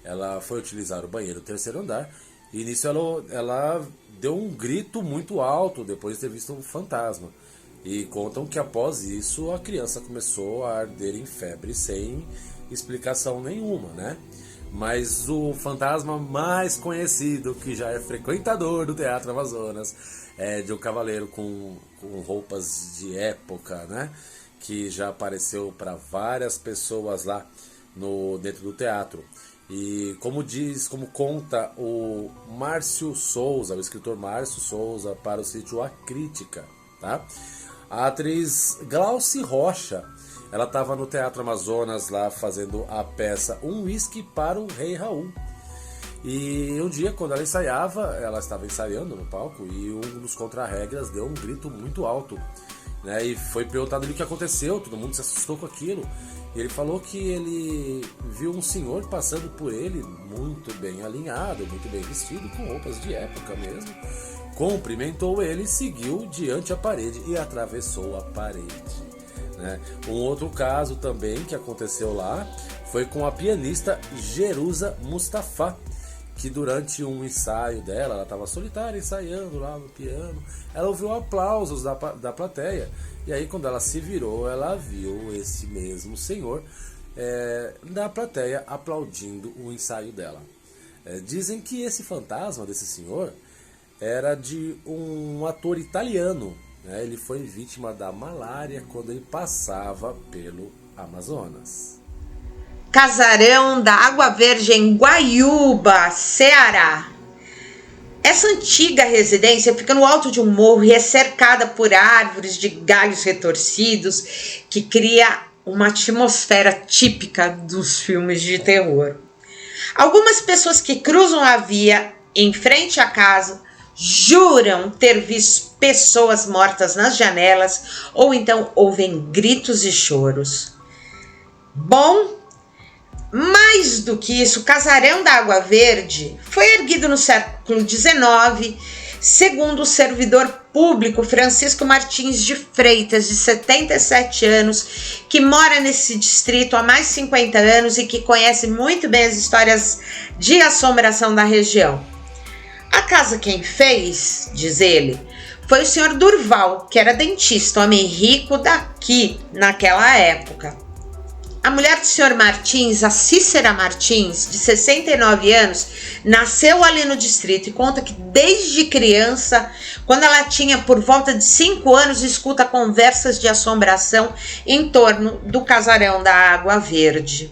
ela foi utilizar o banheiro do terceiro andar e nisso ela deu um grito muito alto depois de ter visto um fantasma. E contam que após isso a criança começou a arder em febre sem explicação nenhuma, né? Mas o fantasma mais conhecido, que já é frequentador do Teatro Amazonas, é de um cavaleiro com roupas de época, né? Que já apareceu para várias pessoas lá dentro do teatro. E como conta o Márcio Souza, o escritor Márcio Souza, para o sítio A Crítica, tá? A atriz Glauci Rocha, ela estava no Teatro Amazonas lá fazendo a peça Um Whisky para o Rei Raul. E um dia, quando ela ensaiava, ela estava ensaiando no palco e um dos contrarregras deu um grito muito alto, né? E foi perguntado o que aconteceu, todo mundo se assustou com aquilo. E ele falou que ele viu um senhor passando por ele, muito bem alinhado, muito bem vestido, com roupas de época mesmo. Cumprimentou ele, seguiu diante a parede e atravessou a parede, né? Um outro caso também que aconteceu lá foi com a pianista Jerusa Mustafa, que durante um ensaio dela, ela estava solitária ensaiando lá no piano, ela ouviu aplausos da plateia, e aí quando ela se virou, ela viu esse mesmo senhor da plateia aplaudindo o ensaio dela. Dizem que esse fantasma desse senhor era de um ator italiano, né? Ele foi vítima da malária quando ele passava pelo Amazonas. Casarão da Água Verde em Guaiúba, Ceará. Essa antiga residência fica no alto de um morro e é cercada por árvores de galhos retorcidos que cria uma atmosfera típica dos filmes de terror. Algumas pessoas que cruzam a via em frente à casa juram ter visto pessoas mortas nas janelas ou então ouvem gritos e choros. Bom, mais do que isso, o Casarão da Água Verde foi erguido no século XIX, segundo o servidor público Francisco Martins de Freitas, de 77 anos, que mora nesse distrito há mais de 50 anos e que conhece muito bem as histórias de assombração da região. A casa quem fez, diz ele, foi o senhor Durval, que era dentista, homem rico daqui naquela época. A mulher do senhor Martins, a Cícera Martins, de 69 anos, nasceu ali no distrito e conta que desde criança, quando ela tinha por volta de 5 anos, escuta conversas de assombração em torno do Casarão da Água Verde.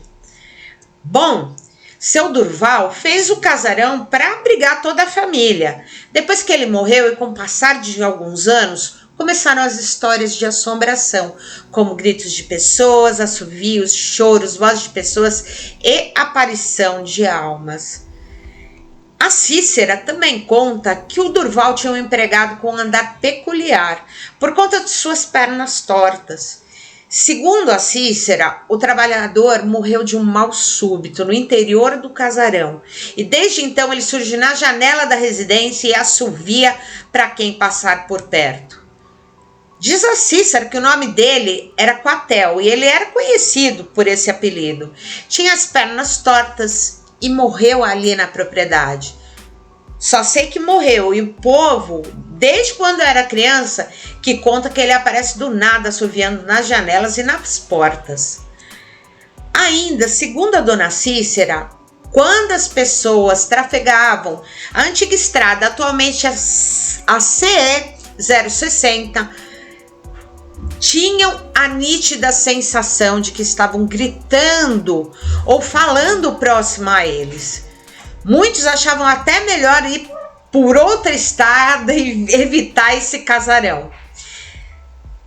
Bom, seu Durval fez o casarão para abrigar toda a família. Depois que ele morreu e com o passar de alguns anos, começaram as histórias de assombração, como gritos de pessoas, assovios, choros, vozes de pessoas e aparição de almas. A Cícera também conta que o Durval tinha um empregado com um andar peculiar, por conta de suas pernas tortas. Segundo a Cícera, o trabalhador morreu de um mal súbito no interior do casarão e desde então ele surge na janela da residência e assovia para quem passar por perto. Diz a Cícera que o nome dele era Quatel e ele era conhecido por esse apelido. Tinha as pernas tortas e morreu ali na propriedade. Só sei que morreu e o povo, desde quando era criança, que conta que ele aparece do nada assoviando nas janelas e nas portas. Ainda, segundo a dona Cícera, quando as pessoas trafegavam a antiga estrada, atualmente a CE 060, tinham a nítida sensação de que estavam gritando ou falando próximo a eles. Muitos achavam até melhor ir por outra estrada e evitar esse casarão.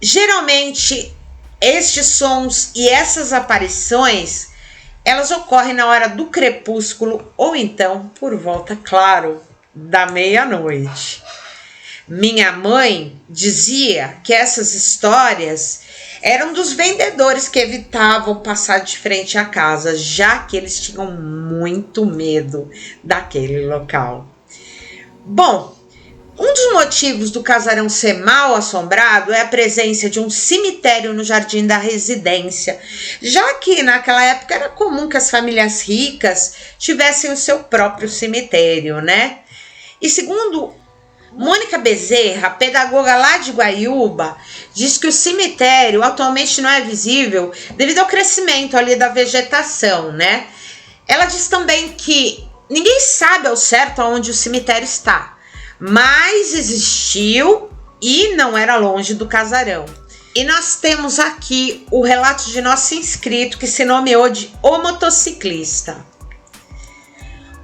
Geralmente, estes sons e essas aparições, elas ocorrem na hora do crepúsculo ou então por volta, claro, da meia-noite. Minha mãe dizia que essas histórias eram dos vendedores que evitavam passar de frente à casa, já que eles tinham muito medo daquele local. Bom, um dos motivos do casarão ser mal assombrado é a presença de um cemitério no jardim da residência, já que naquela época era comum que as famílias ricas tivessem o seu próprio cemitério, né? E segundo Mônica Bezerra, pedagoga lá de Guaiúba, diz que o cemitério atualmente não é visível devido ao crescimento ali da vegetação, né? Ela diz também que ninguém sabe ao certo aonde o cemitério está, mas existiu e não era longe do casarão. E nós temos aqui o relato de nosso inscrito que se nomeou de O Motociclista.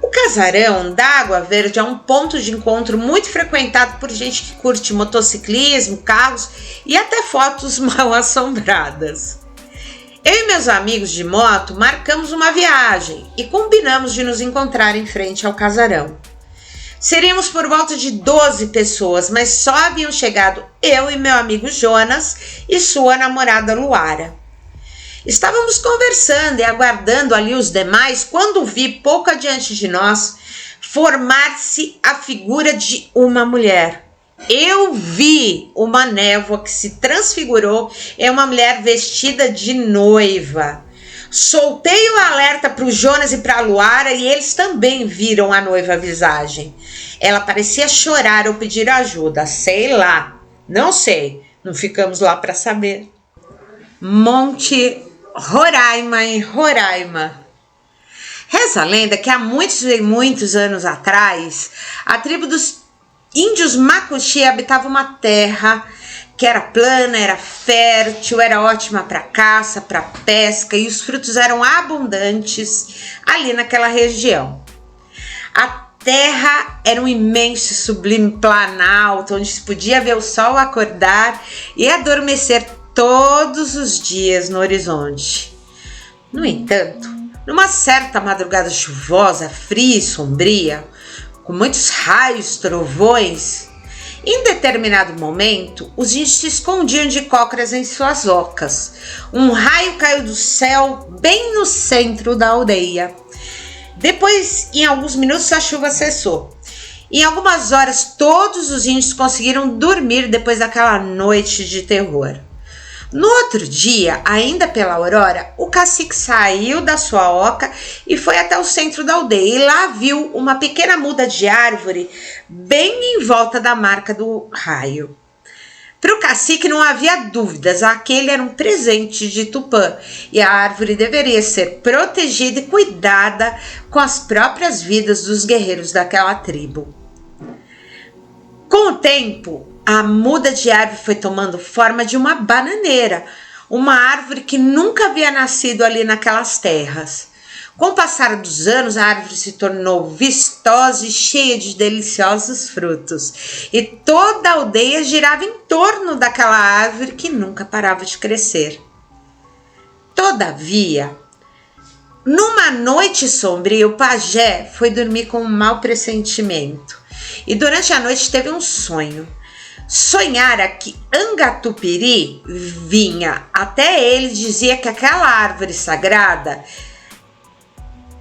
O Casarão da Água Verde é um ponto de encontro muito frequentado por gente que curte motociclismo, carros e até fotos mal assombradas. Eu e meus amigos de moto marcamos uma viagem e combinamos de nos encontrar em frente ao casarão. Seríamos por volta de 12 pessoas, mas só haviam chegado eu e meu amigo Jonas e sua namorada Luara. Estávamos conversando e aguardando ali os demais quando vi pouco adiante de nós formar-se a figura de uma mulher. Eu vi uma névoa que se transfigurou em uma mulher vestida de noiva. Soltei o alerta para o Jonas e para a Luara e eles também viram a noiva visagem. Ela parecia chorar ou pedir ajuda, sei lá, não sei, não ficamos lá para saber. Monte Roraima, em Roraima. Reza a lenda que há muitos e muitos anos atrás, a tribo dos índios Macuxi habitava uma terra que era plana, era fértil, era ótima para caça, para pesca e os frutos eram abundantes ali naquela região. A terra era um imenso e sublime planalto onde se podia ver o sol acordar e adormecer todos os dias no horizonte. No entanto, numa certa madrugada chuvosa, fria e sombria, com muitos raios, trovões, em determinado momento, os índios se escondiam de cócoras em suas ocas. Um raio caiu do céu bem no centro da aldeia. Depois, em alguns minutos, a chuva cessou. Em algumas horas, todos os índios conseguiram dormir depois daquela noite de terror. No outro dia, ainda pela aurora, o cacique saiu da sua oca e foi até o centro da aldeia. E lá viu uma pequena muda de árvore bem em volta da marca do raio. Para o cacique não havia dúvidas, aquele era um presente de Tupã e a árvore deveria ser protegida e cuidada com as próprias vidas dos guerreiros daquela tribo. Com o tempo, a muda de árvore foi tomando forma de uma bananeira, uma árvore que nunca havia nascido ali naquelas terras. Com o passar dos anos, a árvore se tornou vistosa e cheia de deliciosos frutos, e toda a aldeia girava em torno daquela árvore que nunca parava de crescer. Todavia, numa noite sombria, o pajé foi dormir com um mau pressentimento, e durante a noite teve um sonho. Sonhara que Angatupiri vinha até ele e dizia que aquela árvore sagrada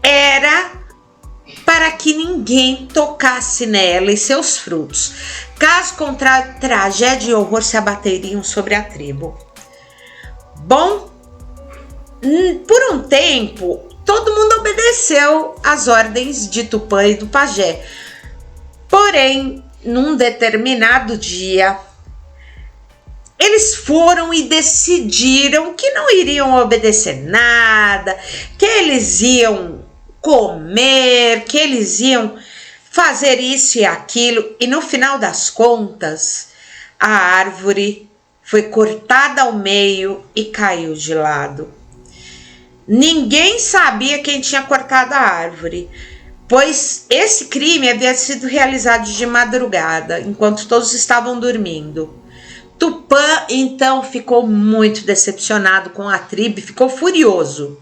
era para que ninguém tocasse nela e seus frutos. Caso contrário, tragédia e horror se abateriam sobre a tribo. Bom, por um tempo, todo mundo obedeceu às ordens de Tupã e do pajé. Porém, num determinado dia, eles foram e decidiram que não iriam obedecer nada, que eles iam comer, que eles iam fazer isso e aquilo, e no final das contas, a árvore foi cortada ao meio e caiu de lado. Ninguém sabia quem tinha cortado a árvore, pois esse crime havia sido realizado de madrugada, enquanto todos estavam dormindo. Tupã, então, ficou muito decepcionado com a tribo e ficou furioso.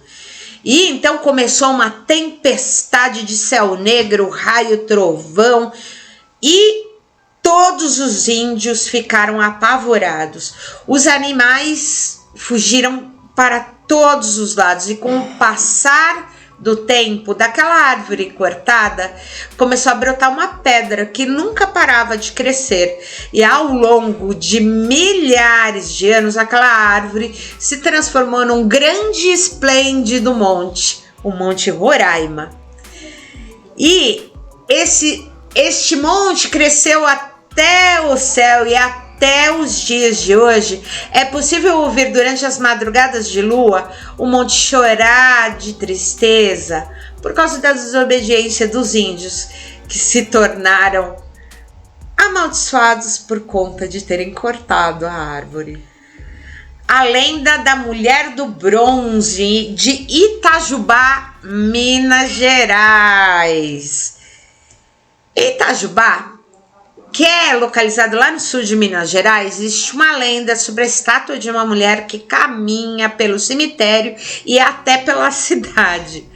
E então começou uma tempestade de céu negro, raio, trovão, e todos os índios ficaram apavorados. Os animais fugiram para todos os lados, e com o passar do tempo daquela árvore cortada, começou a brotar uma pedra que nunca parava de crescer, e ao longo de milhares de anos aquela árvore se transformou num grande e esplêndido monte, o Monte Roraima. E este monte cresceu até o céu, e até os dias de hoje é possível ouvir durante as madrugadas de lua o monte chorar de tristeza por causa da desobediência dos índios, que se tornaram amaldiçoados por conta de terem cortado a árvore. A lenda da mulher do bronze de Itajubá, Minas Gerais. Itajubá, que é localizado lá no sul de Minas Gerais, existe uma lenda sobre a estátua de uma mulher que caminha pelo cemitério e até pela cidade.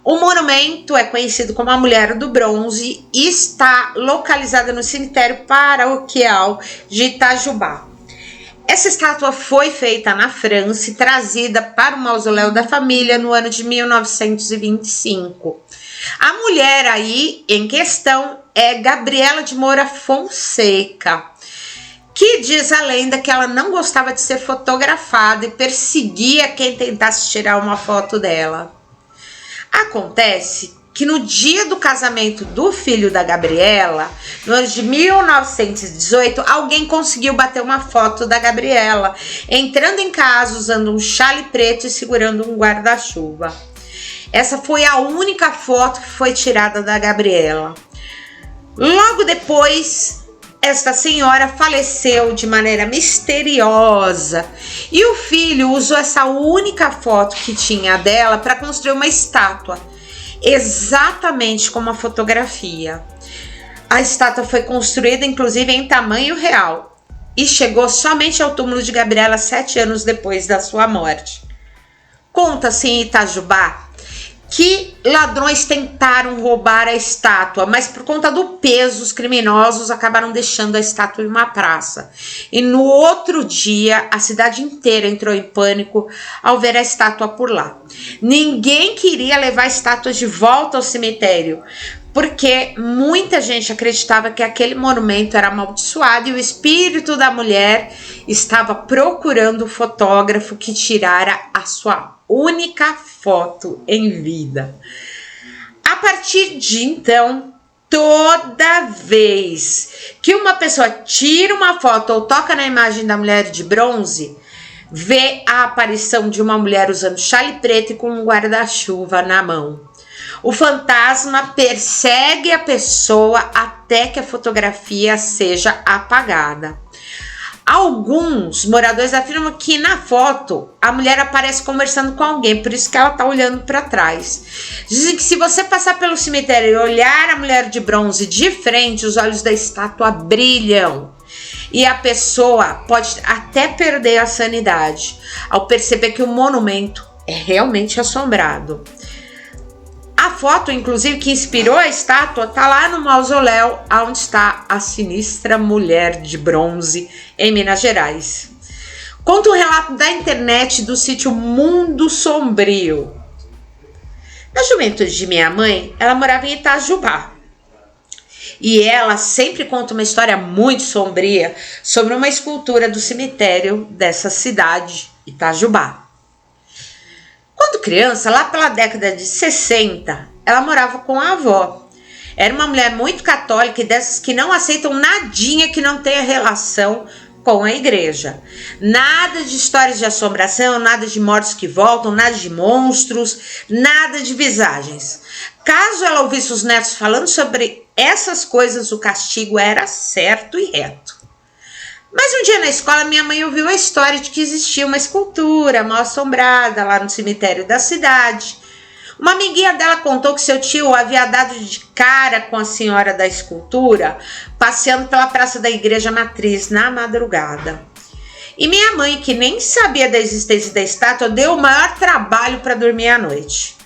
O monumento é conhecido como a Mulher do Bronze e está localizado no cemitério paroquial de Itajubá. Essa estátua foi feita na França e trazida para o mausoléu da família no ano de 1925. A mulher aí em questão é Gabriela de Moura Fonseca, que diz a lenda que ela não gostava de ser fotografada e perseguia quem tentasse tirar uma foto dela. Acontece que no dia do casamento do filho da Gabriela, no ano de 1918, alguém conseguiu bater uma foto da Gabriela, entrando em casa usando um chale preto e segurando um guarda-chuva. Essa foi a única foto que foi tirada da Gabriela. Logo depois, esta senhora faleceu de maneira misteriosa e o filho usou essa única foto que tinha dela para construir uma estátua, exatamente como a fotografia. A estátua foi construída, inclusive, em tamanho real e chegou somente ao túmulo de Gabriela 7 anos depois da sua morte. Conta-se em Itajubá que ladrões tentaram roubar a estátua, mas por conta do peso, os criminosos acabaram deixando a estátua em uma praça. E no outro dia, a cidade inteira entrou em pânico ao ver a estátua por lá. Ninguém queria levar a estátua de volta ao cemitério, porque muita gente acreditava que aquele monumento era amaldiçoado e o espírito da mulher estava procurando o fotógrafo que tirara a sua única foto em vida. A partir de então, toda vez que uma pessoa tira uma foto ou toca na imagem da mulher de bronze, vê a aparição de uma mulher usando chale preto e com um guarda-chuva na mão. O fantasma persegue a pessoa até que a fotografia seja apagada. Alguns moradores afirmam que na foto a mulher aparece conversando com alguém, por isso que ela está olhando para trás. Dizem que se você passar pelo cemitério e olhar a mulher de bronze de frente, os olhos da estátua brilham e a pessoa pode até perder a sanidade ao perceber que o monumento é realmente assombrado. A foto, inclusive, que inspirou a estátua, está lá no mausoléu onde está a sinistra mulher de bronze em Minas Gerais. Conta um relato da internet do sítio Mundo Sombrio. Na juventude de minha mãe, ela morava em Itajubá. E ela sempre conta uma história muito sombria sobre uma escultura do cemitério dessa cidade, Itajubá. Quando criança, lá pela década de 60, ela morava com a avó. Era uma mulher muito católica e dessas que não aceitam nadinha que não tenha relação com a igreja. Nada de histórias de assombração, nada de mortos que voltam, nada de monstros, nada de visagens. Caso ela ouvisse os netos falando sobre essas coisas, o castigo era certo e reto. Mas um dia na escola, minha mãe ouviu a história de que existia uma escultura mal assombrada lá no cemitério da cidade. Uma amiguinha dela contou que seu tio havia dado de cara com a senhora da escultura, passeando pela praça da igreja matriz na madrugada. E minha mãe, que nem sabia da existência da estátua, deu o maior trabalho para dormir à noite.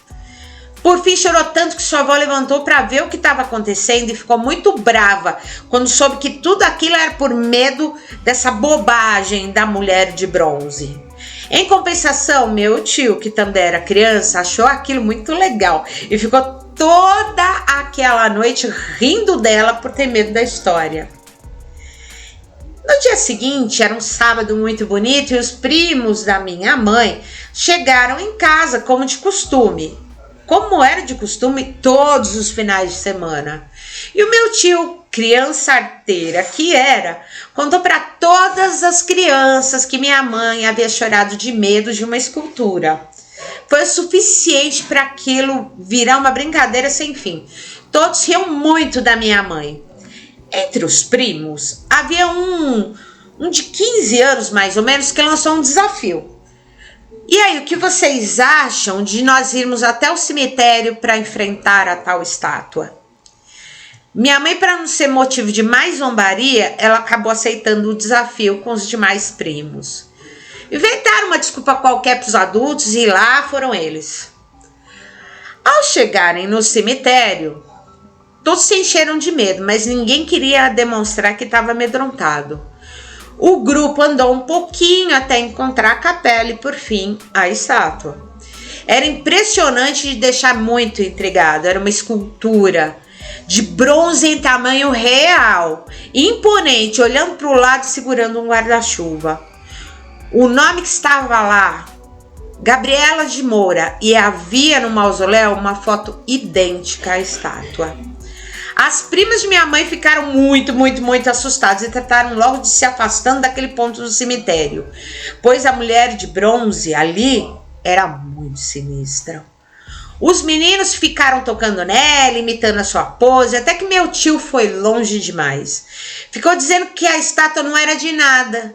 Por fim, chorou tanto que sua avó levantou para ver o que estava acontecendo e ficou muito brava quando soube que tudo aquilo era por medo dessa bobagem da mulher de bronze. Em compensação, meu tio, que também era criança, achou aquilo muito legal e ficou toda aquela noite rindo dela por ter medo da história. No dia seguinte, era um sábado muito bonito e os primos da minha mãe chegaram em casa como de costume. Como era de costume todos os finais de semana. E o meu tio, criança arteira que era, contou para todas as crianças que minha mãe havia chorado de medo de uma escultura. Foi o suficiente para aquilo virar uma brincadeira sem fim. Todos riam muito da minha mãe. Entre os primos, havia um de 15 anos mais ou menos que lançou um desafio. E aí, o que vocês acham de nós irmos até o cemitério para enfrentar a tal estátua? Minha mãe, para não ser motivo de mais zombaria, ela acabou aceitando o desafio com os demais primos. Inventaram uma desculpa qualquer para os adultos e lá foram eles. Ao chegarem no cemitério, todos se encheram de medo, mas ninguém queria demonstrar que estava amedrontado. O grupo andou um pouquinho até encontrar a capela e, por fim, a estátua. Era impressionante de deixar muito intrigado. Era uma escultura de bronze em tamanho real, imponente, olhando para o lado segurando um guarda-chuva. O nome que estava lá, Gabriela de Moura, e havia no mausoléu uma foto idêntica à estátua. As primas de minha mãe ficaram muito assustadas e trataram logo de se afastando daquele ponto do cemitério, pois a mulher de bronze ali era muito sinistra. Os meninos ficaram tocando nela, imitando a sua pose, até que meu tio foi longe demais. Ficou dizendo que a estátua não era de nada.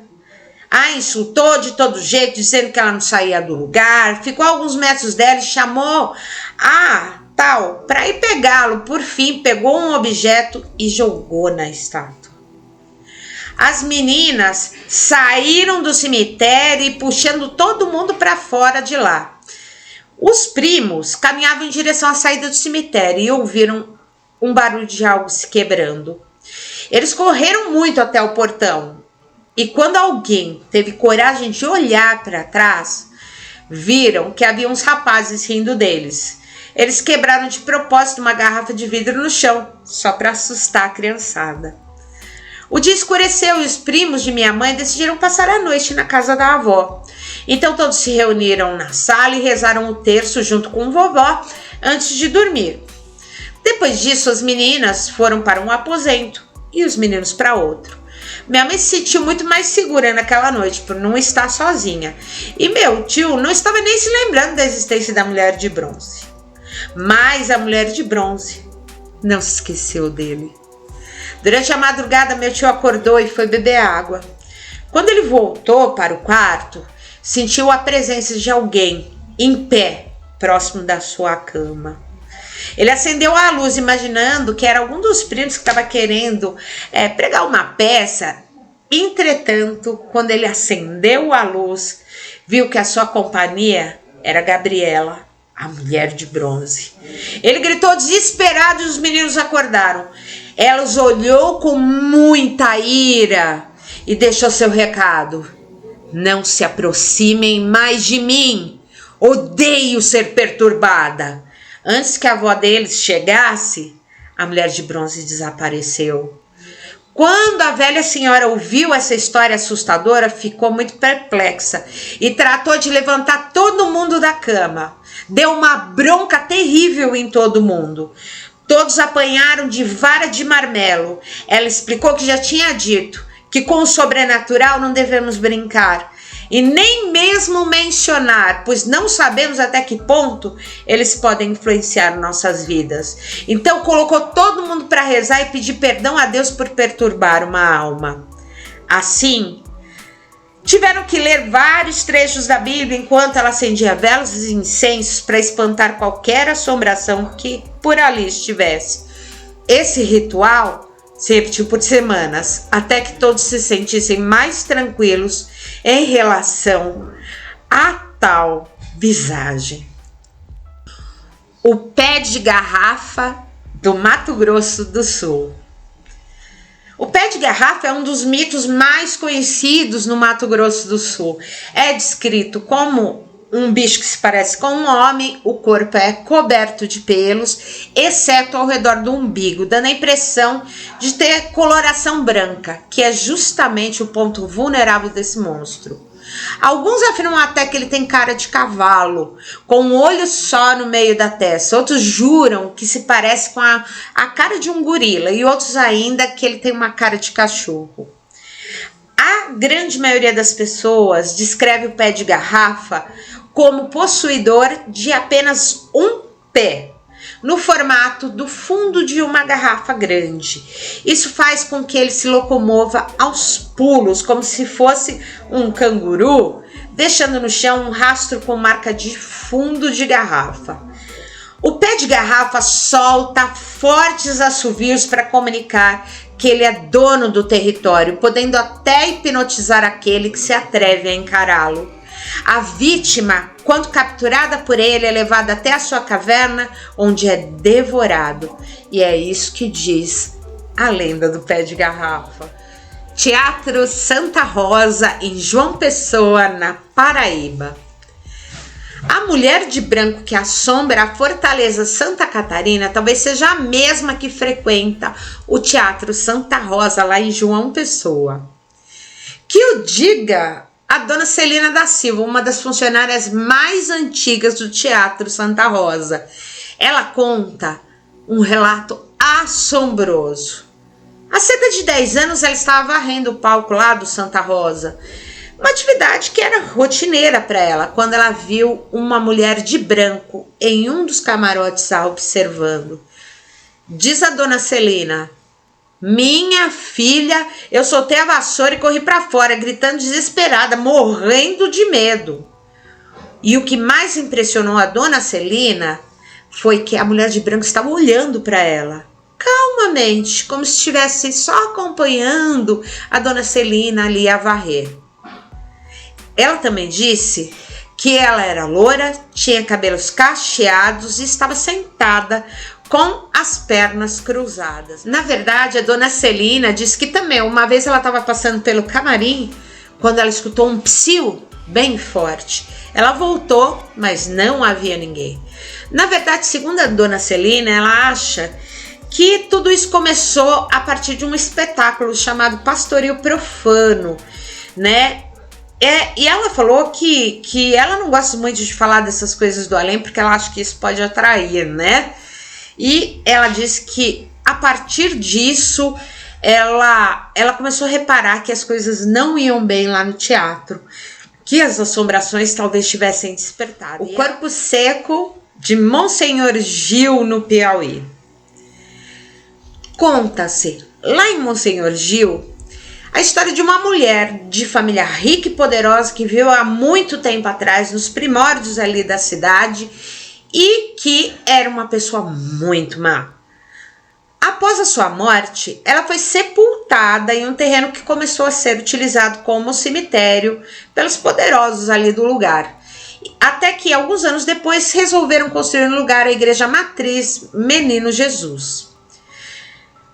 A insultou de todo jeito, dizendo que ela não saía do lugar. Ficou a alguns metros dela e chamou a tal para ir pegá-lo. Por fim, pegou um objeto e jogou na estátua. As meninas saíram do cemitério e puxando todo mundo para fora de lá. Os primos caminhavam em direção à saída do cemitério e ouviram um barulho de algo se quebrando. Eles correram muito até o portão e quando alguém teve coragem de olhar para trás, viram que havia uns rapazes rindo deles. Eles quebraram de propósito uma garrafa de vidro no chão, só para assustar a criançada. O dia escureceu e os primos de minha mãe decidiram passar a noite na casa da avó. Então todos se reuniram na sala e rezaram o terço junto com o vovó antes de dormir. Depois disso, as meninas foram para um aposento e os meninos para outro. Minha mãe se sentiu muito mais segura naquela noite por não estar sozinha. E meu tio não estava nem se lembrando da existência da mulher de bronze. Mas a mulher de bronze não se esqueceu dele. Durante a madrugada, meu tio acordou e foi beber água. Quando ele voltou para o quarto, sentiu a presença de alguém em pé, próximo da sua cama. Ele acendeu a luz, imaginando que era algum dos primos que estava querendo pregar uma peça. Entretanto, quando ele acendeu a luz, viu que a sua companhia era Gabriela, a mulher de bronze. Ele gritou desesperado e os meninos acordaram. Ela os olhou com muita ira e deixou seu recado. Não se aproximem mais de mim. Odeio ser perturbada. Antes que a avó deles chegasse, a mulher de bronze desapareceu. Quando a velha senhora ouviu essa história assustadora, ficou muito perplexa e tratou de levantar todo mundo da cama. Deu uma bronca terrível em todo mundo. Todos apanharam de vara de marmelo. Ela explicou que já tinha dito que com o sobrenatural não devemos brincar e nem mesmo mencionar, pois não sabemos até que ponto eles podem influenciar nossas vidas. Então colocou todo mundo para rezar e pedir perdão a Deus por perturbar uma alma. Assim, tiveram que ler vários trechos da Bíblia enquanto ela acendia velas e incensos para espantar qualquer assombração que por ali estivesse. Esse ritual se repetiu por semanas, até que todos se sentissem mais tranquilos em relação a tal visagem. O pé de garrafa do Mato Grosso do Sul. O pé de garrafa é um dos mitos mais conhecidos no Mato Grosso do Sul. É descrito como um bicho que se parece com um homem, o corpo é coberto de pelos, exceto ao redor do umbigo, dando a impressão de ter coloração branca, que é justamente o ponto vulnerável desse monstro. Alguns afirmam até que ele tem cara de cavalo, com um olho só no meio da testa. Outros juram que se parece com a cara de um gorila e outros ainda que ele tem uma cara de cachorro. A grande maioria das pessoas descreve o pé de garrafa como possuidor de apenas um pé, no formato do fundo de uma garrafa grande. Isso faz com que ele se locomova aos pulos, como se fosse um canguru, deixando no chão um rastro com marca de fundo de garrafa. O pé de garrafa solta fortes assovios para comunicar que ele é dono do território, podendo até hipnotizar aquele que se atreve a encará-lo. A vítima, quando capturada por ele, é levada até a sua caverna, onde é devorado. E é isso que diz a lenda do pé de garrafa. Teatro Santa Rosa, em João Pessoa, na Paraíba. A mulher de branco que assombra a Fortaleza Santa Catarina talvez seja a mesma que frequenta o Teatro Santa Rosa, lá em João Pessoa. Que o diga a dona Celina da Silva, uma das funcionárias mais antigas do Teatro Santa Rosa. Ela conta um relato assombroso. Há cerca de 10 anos ela estava varrendo o palco lá do Santa Rosa. Uma atividade que era rotineira para ela, quando ela viu uma mulher de branco em um dos camarotes a observando. Diz a dona Celina: minha filha, eu soltei a vassoura e corri para fora, gritando desesperada, morrendo de medo. E o que mais impressionou a dona Celina foi que a mulher de branco estava olhando para ela, calmamente, como se estivesse só acompanhando a dona Celina ali a varrer. Ela também disse que ela era loura, tinha cabelos cacheados e estava sentada com as pernas cruzadas. Na verdade, a dona Celina disse que também uma vez ela estava passando pelo camarim quando ela escutou um psiu bem forte. Ela voltou, mas não havia ninguém. Na verdade, segundo a dona Celina, ela acha que tudo isso começou a partir de um espetáculo chamado Pastoreio Profano, né? E ela falou que ela não gosta muito de falar dessas coisas do além, porque ela acha que isso pode atrair, né? E ela disse que a partir disso ela começou a reparar que as coisas não iam bem lá no teatro, que as assombrações talvez tivessem despertado. O Corpo Seco de Monsenhor Gil, no Piauí. Conta-se lá em Monsenhor Gil a história de uma mulher de família rica e poderosa que viveu há muito tempo atrás, nos primórdios ali da cidade, e que era uma pessoa muito má. Após a sua morte, ela foi sepultada em um terreno que começou a ser utilizado como cemitério pelos poderosos ali do lugar. Até que, alguns anos depois, resolveram construir no lugar a igreja matriz Menino Jesus.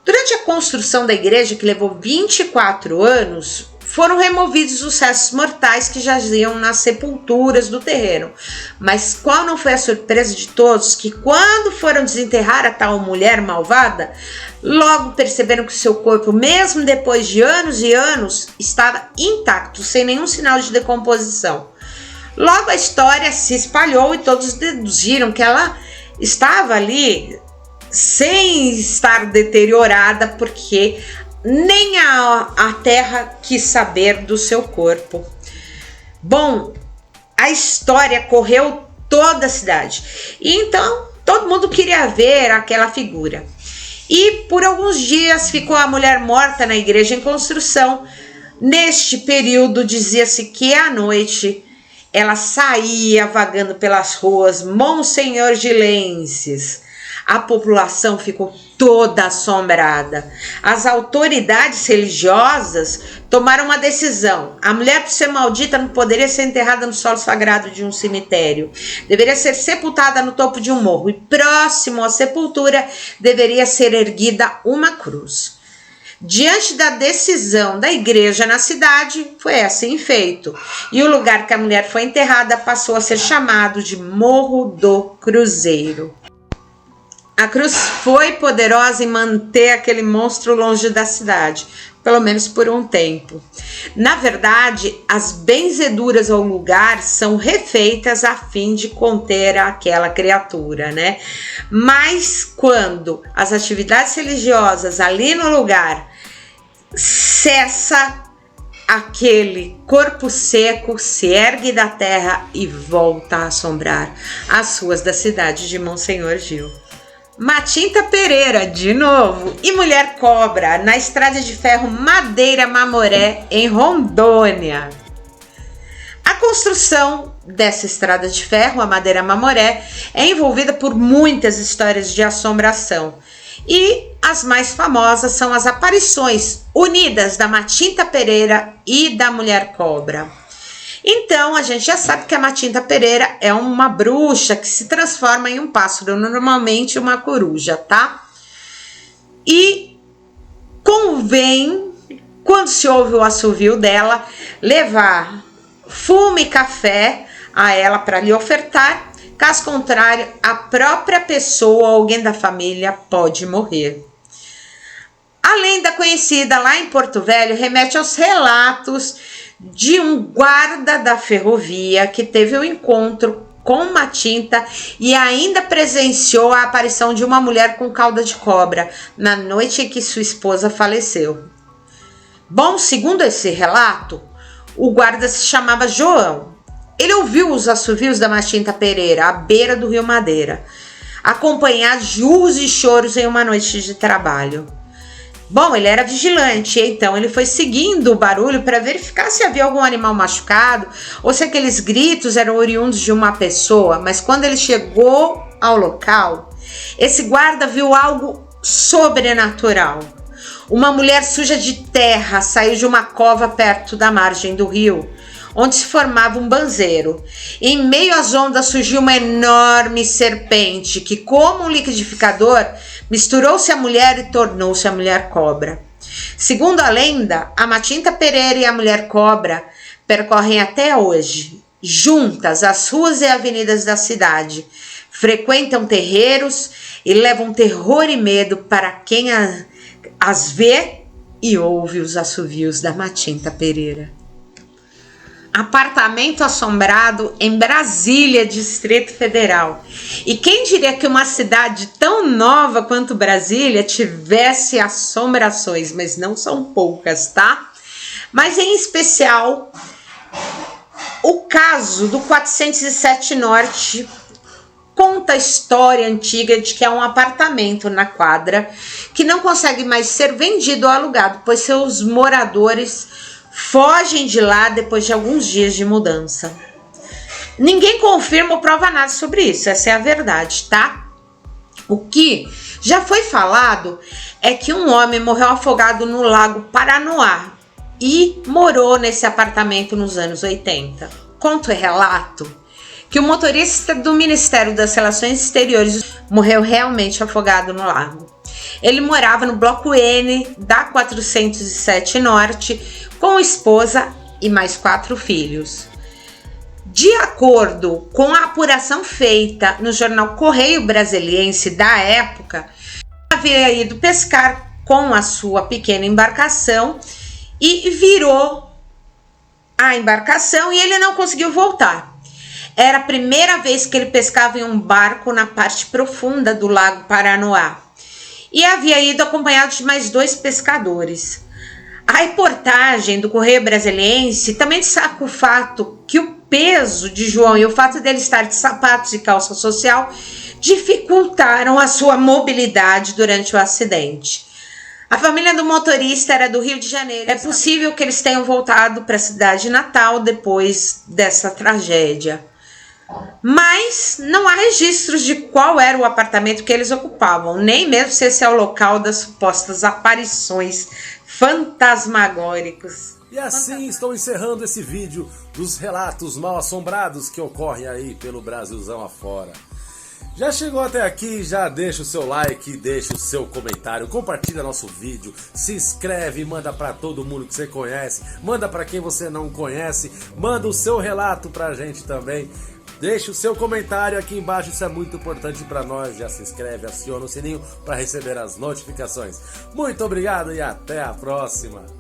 Durante a construção da igreja, que levou 24 anos, foram removidos os restos mortais que jaziam nas sepulturas do terreno. Mas qual não foi a surpresa de todos que, quando foram desenterrar a tal mulher malvada, logo perceberam que o seu corpo, mesmo depois de anos e anos, estava intacto, sem nenhum sinal de decomposição. Logo a história se espalhou e todos deduziram que ela estava ali sem estar deteriorada, porque nem a terra quis saber do seu corpo. Bom, a história correu toda a cidade. E então todo mundo queria ver aquela figura. E por alguns dias ficou a mulher morta na igreja em construção. Neste período dizia-se que à noite ela saía vagando pelas ruas Monsenhor Gilenses. A população ficou toda assombrada. As autoridades religiosas tomaram uma decisão. A mulher, por ser maldita, não poderia ser enterrada no solo sagrado de um cemitério. Deveria ser sepultada no topo de um morro. E próximo à sepultura deveria ser erguida uma cruz. Diante da decisão da igreja na cidade, foi assim feito. E o lugar que a mulher foi enterrada passou a ser chamado de Morro do Cruzeiro. A cruz foi poderosa em manter aquele monstro longe da cidade, pelo menos por um tempo. Na verdade, as benzeduras ao lugar são refeitas a fim de conter aquela criatura, né? Mas quando as atividades religiosas ali no lugar cessa, aquele corpo seco se ergue da terra e volta a assombrar as ruas da cidade de Monsenhor Gil. Matinta Pereira, de novo, e Mulher Cobra, na estrada de ferro Madeira Mamoré, em Rondônia. A construção dessa estrada de ferro, a Madeira Mamoré, é envolvida por muitas histórias de assombração. E as mais famosas são as aparições unidas da Matinta Pereira e da Mulher Cobra. Então, a gente já sabe que a Matinta Pereira é uma bruxa que se transforma em um pássaro, normalmente uma coruja, tá? E convém, quando se ouve o assovio dela, levar fumo e café a ela para lhe ofertar. Caso contrário, a própria pessoa ou alguém da família pode morrer. Além da conhecida lá em Porto Velho, remete aos relatos de um guarda da ferrovia que teve um encontro com Matinta e ainda presenciou a aparição de uma mulher com cauda de cobra na noite em que sua esposa faleceu. Bom, segundo esse relato, O guarda se chamava João. Ele ouviu os assovios da Matinta Pereira à beira do Rio Madeira, acompanhados de urros e choros em uma noite de trabalho. Bom, ele era vigilante, então ele foi seguindo o barulho para verificar se havia algum animal machucado ou se aqueles gritos eram oriundos de uma pessoa, mas quando ele chegou ao local, esse guarda viu algo sobrenatural. Uma mulher suja de terra saiu de uma cova perto da margem do rio, onde se formava um banzeiro. Em meio às ondas surgiu uma enorme serpente que, como um liquidificador, misturou-se à mulher e tornou-se a mulher cobra. Segundo a lenda, a Matinta Pereira e a mulher cobra percorrem até hoje, juntas, as ruas e avenidas da cidade, frequentam terreiros e levam terror e medo para quem as vê e ouve os assovios da Matinta Pereira. Apartamento assombrado em Brasília, Distrito Federal. E quem diria que uma cidade tão nova quanto Brasília tivesse assombrações, mas não são poucas, tá? Mas em especial, o caso do 407 Norte conta a história antiga de que é um apartamento na quadra que não consegue mais ser vendido ou alugado, pois seus moradores fogem de lá depois de alguns dias de mudança. Ninguém confirma ou prova nada sobre isso, essa é a verdade, tá? O que já foi falado é que um homem morreu afogado no Lago Paranoá e morou nesse apartamento nos anos 80. Conto e relato que o motorista do Ministério das Relações Exteriores morreu realmente afogado no lago. Ele morava no bloco N da 407 Norte com esposa e mais 4 filhos. De acordo com a apuração feita no jornal Correio Brasiliense da época, havia ido pescar com a sua pequena embarcação e virou a embarcação e ele não conseguiu voltar. Era a primeira vez que ele pescava em um barco na parte profunda do Lago Paranoá e havia ido acompanhado de mais 2 pescadores. A reportagem do Correio Brasiliense também destaca o fato que o peso de João e o fato dele estar de sapatos e calça social dificultaram a sua mobilidade durante o acidente. A família do motorista era do Rio de Janeiro. É possível que eles tenham voltado para a cidade natal depois dessa tragédia. Mas não há registros de qual era o apartamento que eles ocupavam, nem mesmo se esse é o local das supostas aparições fantasmagóricas. E assim estou encerrando esse vídeo dos relatos mal assombrados que ocorrem aí pelo Brasilzão afora. Já chegou até aqui, já deixa o seu like, deixa o seu comentário, compartilha nosso vídeo, se inscreve, manda para todo mundo que você conhece, manda para quem você não conhece, manda o seu relato pra gente também. Deixe o seu comentário aqui embaixo, isso é muito importante para nós. Já se inscreve, aciona o sininho para receber as notificações. Muito obrigado e até a próxima!